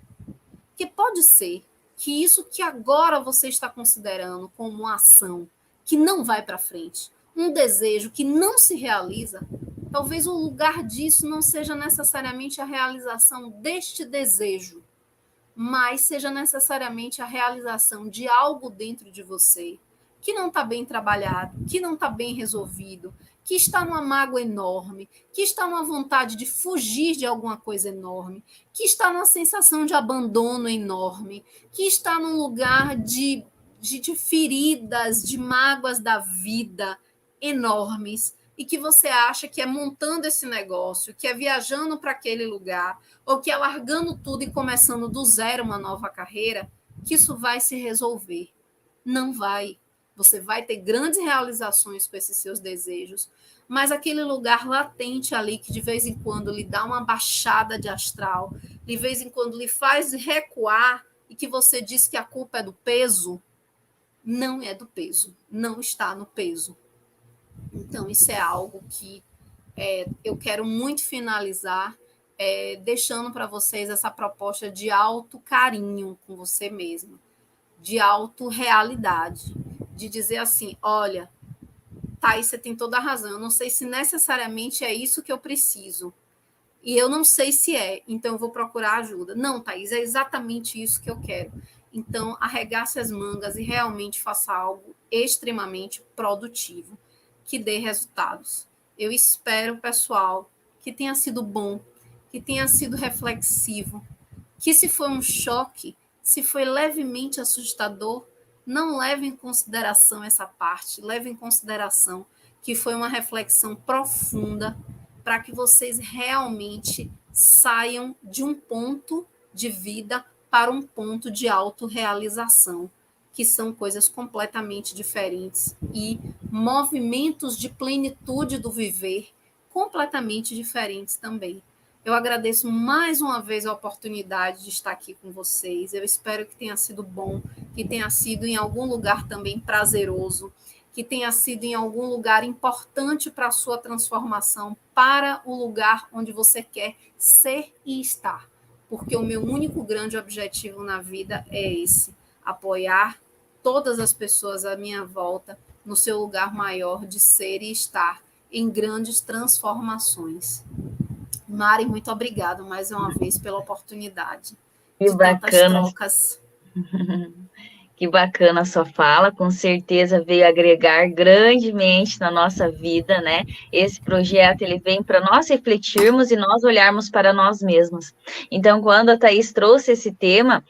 porque pode ser que isso que agora você está considerando como uma ação que não vai para frente, um desejo que não se realiza, Talvez o lugar disso não seja necessariamente a realização deste desejo, mas seja necessariamente a realização de algo dentro de você que não está bem trabalhado, que não está bem resolvido, que está numa mágoa enorme, que está numa vontade de fugir de alguma coisa enorme, que está numa sensação de abandono enorme, que está num lugar de feridas, de mágoas da vida enormes, e que você acha que é montando esse negócio, que é viajando para aquele lugar, ou que é largando tudo e começando do zero uma nova carreira, que isso vai se resolver. Não vai. Você vai ter grandes realizações com esses seus desejos, mas aquele lugar latente ali que de vez em quando lhe dá uma baixada de astral, de vez em quando lhe faz recuar e que você diz que a culpa é do peso, não é do peso, não está no peso. Então, isso é algo que eu quero muito finalizar deixando para vocês essa proposta de auto carinho com você mesmo, de autorrealidade, de dizer assim, olha, Thaís, você tem toda a razão, eu não sei se necessariamente é isso que eu preciso, e eu não sei se é, então eu vou procurar ajuda. Não, Thaís, é exatamente isso que eu quero. Então, arregace as mangas e realmente faça algo extremamente produtivo, que dê resultados. Eu espero, pessoal, que tenha sido bom, que tenha sido reflexivo, que se foi um choque, se foi levemente assustador, não leve em consideração essa parte, leve em consideração que foi uma reflexão profunda para que vocês realmente saiam de um ponto de vida para um ponto de autorrealização, que são coisas completamente diferentes e movimentos de plenitude do viver completamente diferentes também. Eu agradeço mais uma vez a oportunidade de estar aqui com vocês. Eu espero que tenha sido bom, que tenha sido em algum lugar também prazeroso, que tenha sido em algum lugar importante para a sua transformação, para o lugar onde você quer ser e estar. Porque o meu único grande objetivo na vida é esse, apoiar todas as pessoas à minha volta no seu lugar maior de ser e estar em grandes transformações. Mari, muito obrigada mais uma vez pela oportunidade que de bacana. tantas trocas. Que bacana a sua fala, com certeza veio agregar grandemente na nossa vida, né? Esse projeto, ele vem para nós refletirmos e nós olharmos para nós mesmos. Então, quando a Thaís trouxe esse tema,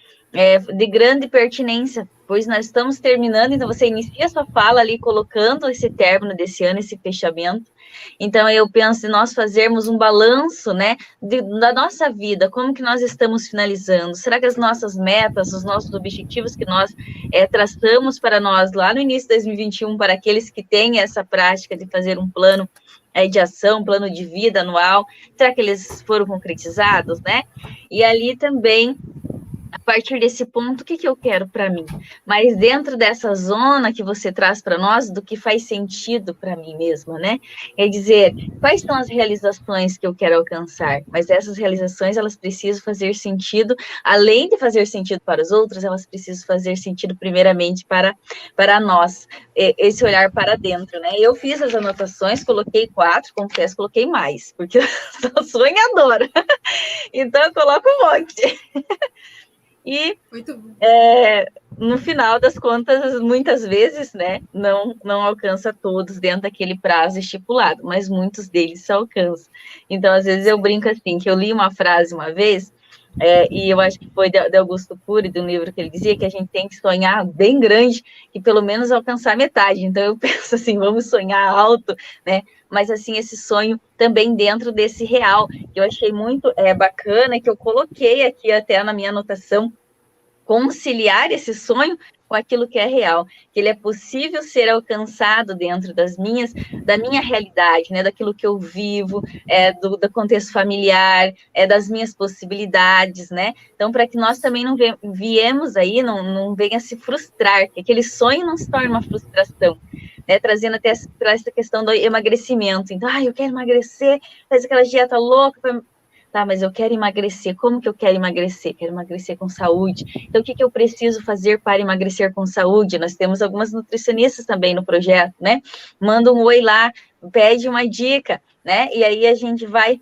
de grande pertinência, pois nós estamos terminando, então você inicia a sua fala ali colocando esse término desse ano, esse fechamento. Então, eu penso em nós fazermos um balanço, né, da nossa vida, como que nós estamos finalizando? Será que as nossas metas, os nossos objetivos que nós traçamos para nós lá no início de 2021, para aqueles que têm essa prática de fazer um plano de ação, um plano de vida anual, será que eles foram concretizados, né? E ali também, a partir desse ponto, o que eu quero para mim? Mas dentro dessa zona que você traz para nós, do que faz sentido para mim mesma, né? É dizer, quais são as realizações que eu quero alcançar? Mas essas realizações, elas precisam fazer sentido, além de fazer sentido para os outros, elas precisam fazer sentido primeiramente para nós, esse olhar para dentro, né? Eu fiz as anotações, coloquei 4, confesso, coloquei mais, porque eu sou sonhadora. Então, eu coloco um monte. E no final das contas, muitas vezes, né, não alcança todos dentro daquele prazo estipulado, mas muitos deles se alcançam. Então, às vezes eu brinco assim, que eu li uma frase uma vez, e eu acho que foi de Augusto Cury, de um livro que ele dizia que a gente tem que sonhar bem grande e pelo menos alcançar metade. Então, eu penso assim, vamos sonhar alto, né? Mas, assim, esse sonho também dentro desse real, que eu achei muito bacana, que eu coloquei aqui até na minha anotação, conciliar esse sonho com aquilo que é real, que ele é possível ser alcançado dentro da minha realidade, né, daquilo que eu vivo, do contexto familiar, das minhas possibilidades, né, então para que nós também não viemos aí, não venha se frustrar, que aquele sonho não se torne uma frustração, né, trazendo até para essa questão do emagrecimento, então, eu quero emagrecer, faz aquela dieta louca, tá, mas eu quero emagrecer, como que eu quero emagrecer? Quero emagrecer com saúde. Então, o que eu preciso fazer para emagrecer com saúde? Nós temos algumas nutricionistas também no projeto, né? Manda um oi lá, pede uma dica, né? E aí a gente vai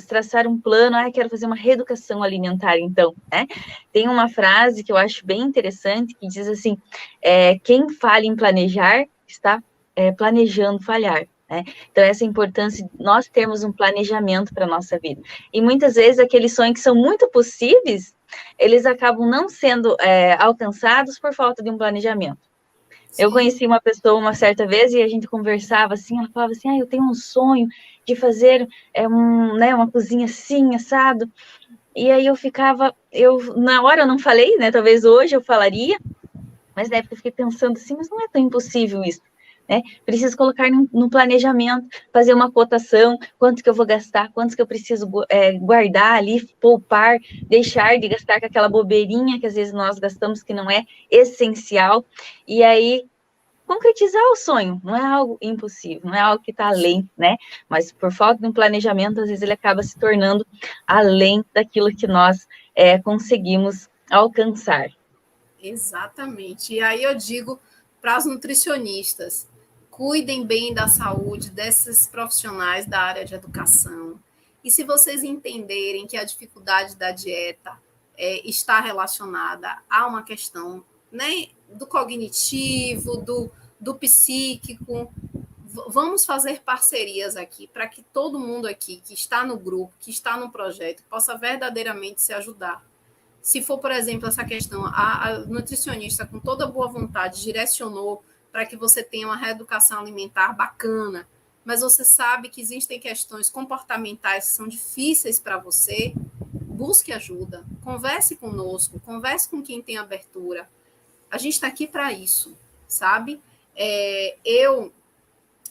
traçar um plano, quero fazer uma reeducação alimentar, então, né? Tem uma frase que eu acho bem interessante, que diz assim, quem falha em planejar, está planejando falhar, né? Então, essa importância de nós termos um planejamento para a nossa vida. E muitas vezes, aqueles sonhos que são muito possíveis, eles acabam não sendo alcançados por falta de um planejamento. Sim. Eu conheci uma pessoa uma certa vez e a gente conversava assim, ela falava assim, eu tenho um sonho de fazer uma cozinha assim, assado. E aí na hora eu não falei, né? Talvez hoje eu falaria, mas na época eu fiquei pensando assim, mas não é tão impossível isso, né? Preciso colocar no planejamento, fazer uma cotação, quanto que eu vou gastar, quanto que eu preciso guardar ali, poupar, deixar de gastar com aquela bobeirinha que às vezes nós gastamos que não é essencial, e aí concretizar o sonho, não é algo impossível, não é algo que está além, né? Mas por falta de um planejamento, às vezes ele acaba se tornando além daquilo que nós conseguimos alcançar. Exatamente. E aí eu digo para os nutricionistas, cuidem bem da saúde desses profissionais da área de educação. E se vocês entenderem que a dificuldade da dieta está relacionada a uma questão, né, do cognitivo, do psíquico, vamos fazer parcerias aqui para que todo mundo aqui que está no grupo, que está no projeto, possa verdadeiramente se ajudar. Se for, por exemplo, essa questão, a nutricionista, com toda boa vontade, direcionou para que você tenha uma reeducação alimentar bacana, mas você sabe que existem questões comportamentais que são difíceis para você, busque ajuda, converse conosco, converse com quem tem abertura. A gente está aqui para isso, sabe?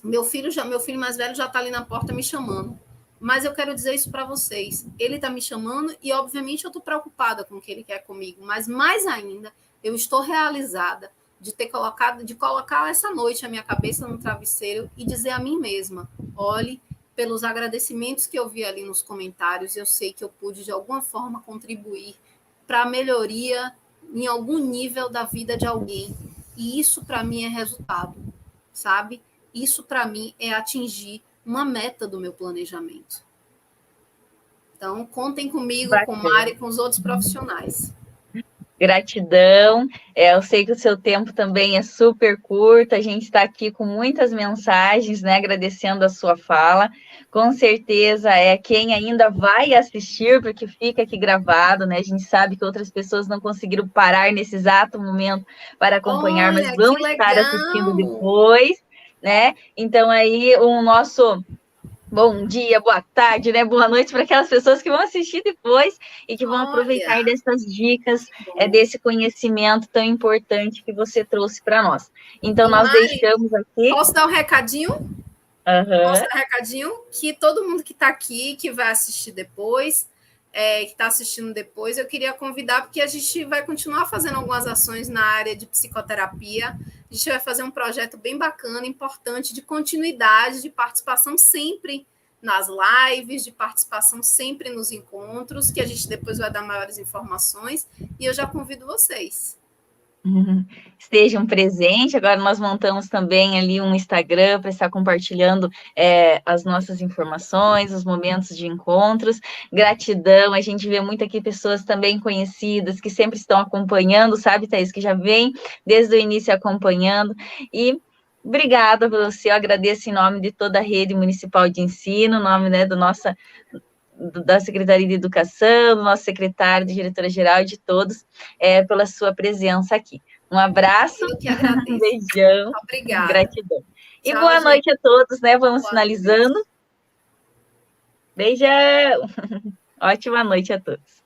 Meu filho mais velho já está ali na porta me chamando. Mas eu quero dizer isso para vocês. Ele está me chamando e, obviamente, eu estou preocupada com o que ele quer comigo. Mas, mais ainda, eu estou realizada de colocar essa noite a minha cabeça no travesseiro e dizer a mim mesma, olhe, pelos agradecimentos que eu vi ali nos comentários, eu sei que eu pude, de alguma forma, contribuir para a melhoria em algum nível da vida de alguém. E isso, para mim, é resultado, sabe? Isso, para mim, é atingir uma meta do meu planejamento. Então, contem comigo, bacana, com Mari e com os outros profissionais. Gratidão. Eu sei que o seu tempo também é super curto, a gente está aqui com muitas mensagens, né, agradecendo a sua fala. Com certeza quem ainda vai assistir, porque fica aqui gravado, né? A gente sabe que outras pessoas não conseguiram parar nesse exato momento para acompanhar, mas vão estar assistindo depois, né? Então aí o nosso bom dia, boa tarde, né? Boa noite para aquelas pessoas que vão assistir depois e que vão aproveitar dessas dicas, desse conhecimento tão importante que você trouxe para nós. Então, nós Mari, deixamos aqui. Posso dar um recadinho? Posso dar um recadinho? Que todo mundo que está aqui, que vai assistir depois, que está assistindo depois, eu queria convidar, porque a gente vai continuar fazendo algumas ações na área de psicoterapia. A gente vai fazer um projeto bem bacana, importante, de continuidade, de participação sempre nas lives, de participação sempre nos encontros, que a gente depois vai dar maiores informações, e eu já convido vocês. Estejam presentes. Agora nós montamos também ali um Instagram para estar compartilhando as nossas informações, os momentos de encontros. Gratidão, a gente vê muito aqui pessoas também conhecidas que sempre estão acompanhando, sabe, Thaís, que já vem desde o início acompanhando, e obrigada por você, eu agradeço em nome de toda a rede municipal de ensino, em nome, né, da Secretaria de Educação, do nosso secretário, de diretora-geral e de todos, pela sua presença aqui. Um abraço, eu que agradeço. Um beijão. Obrigada. Gratidão. E tchau, boa gente. noite a todos, né? Vamos boa finalizando. Noite. Beijão. Ótima noite a todos.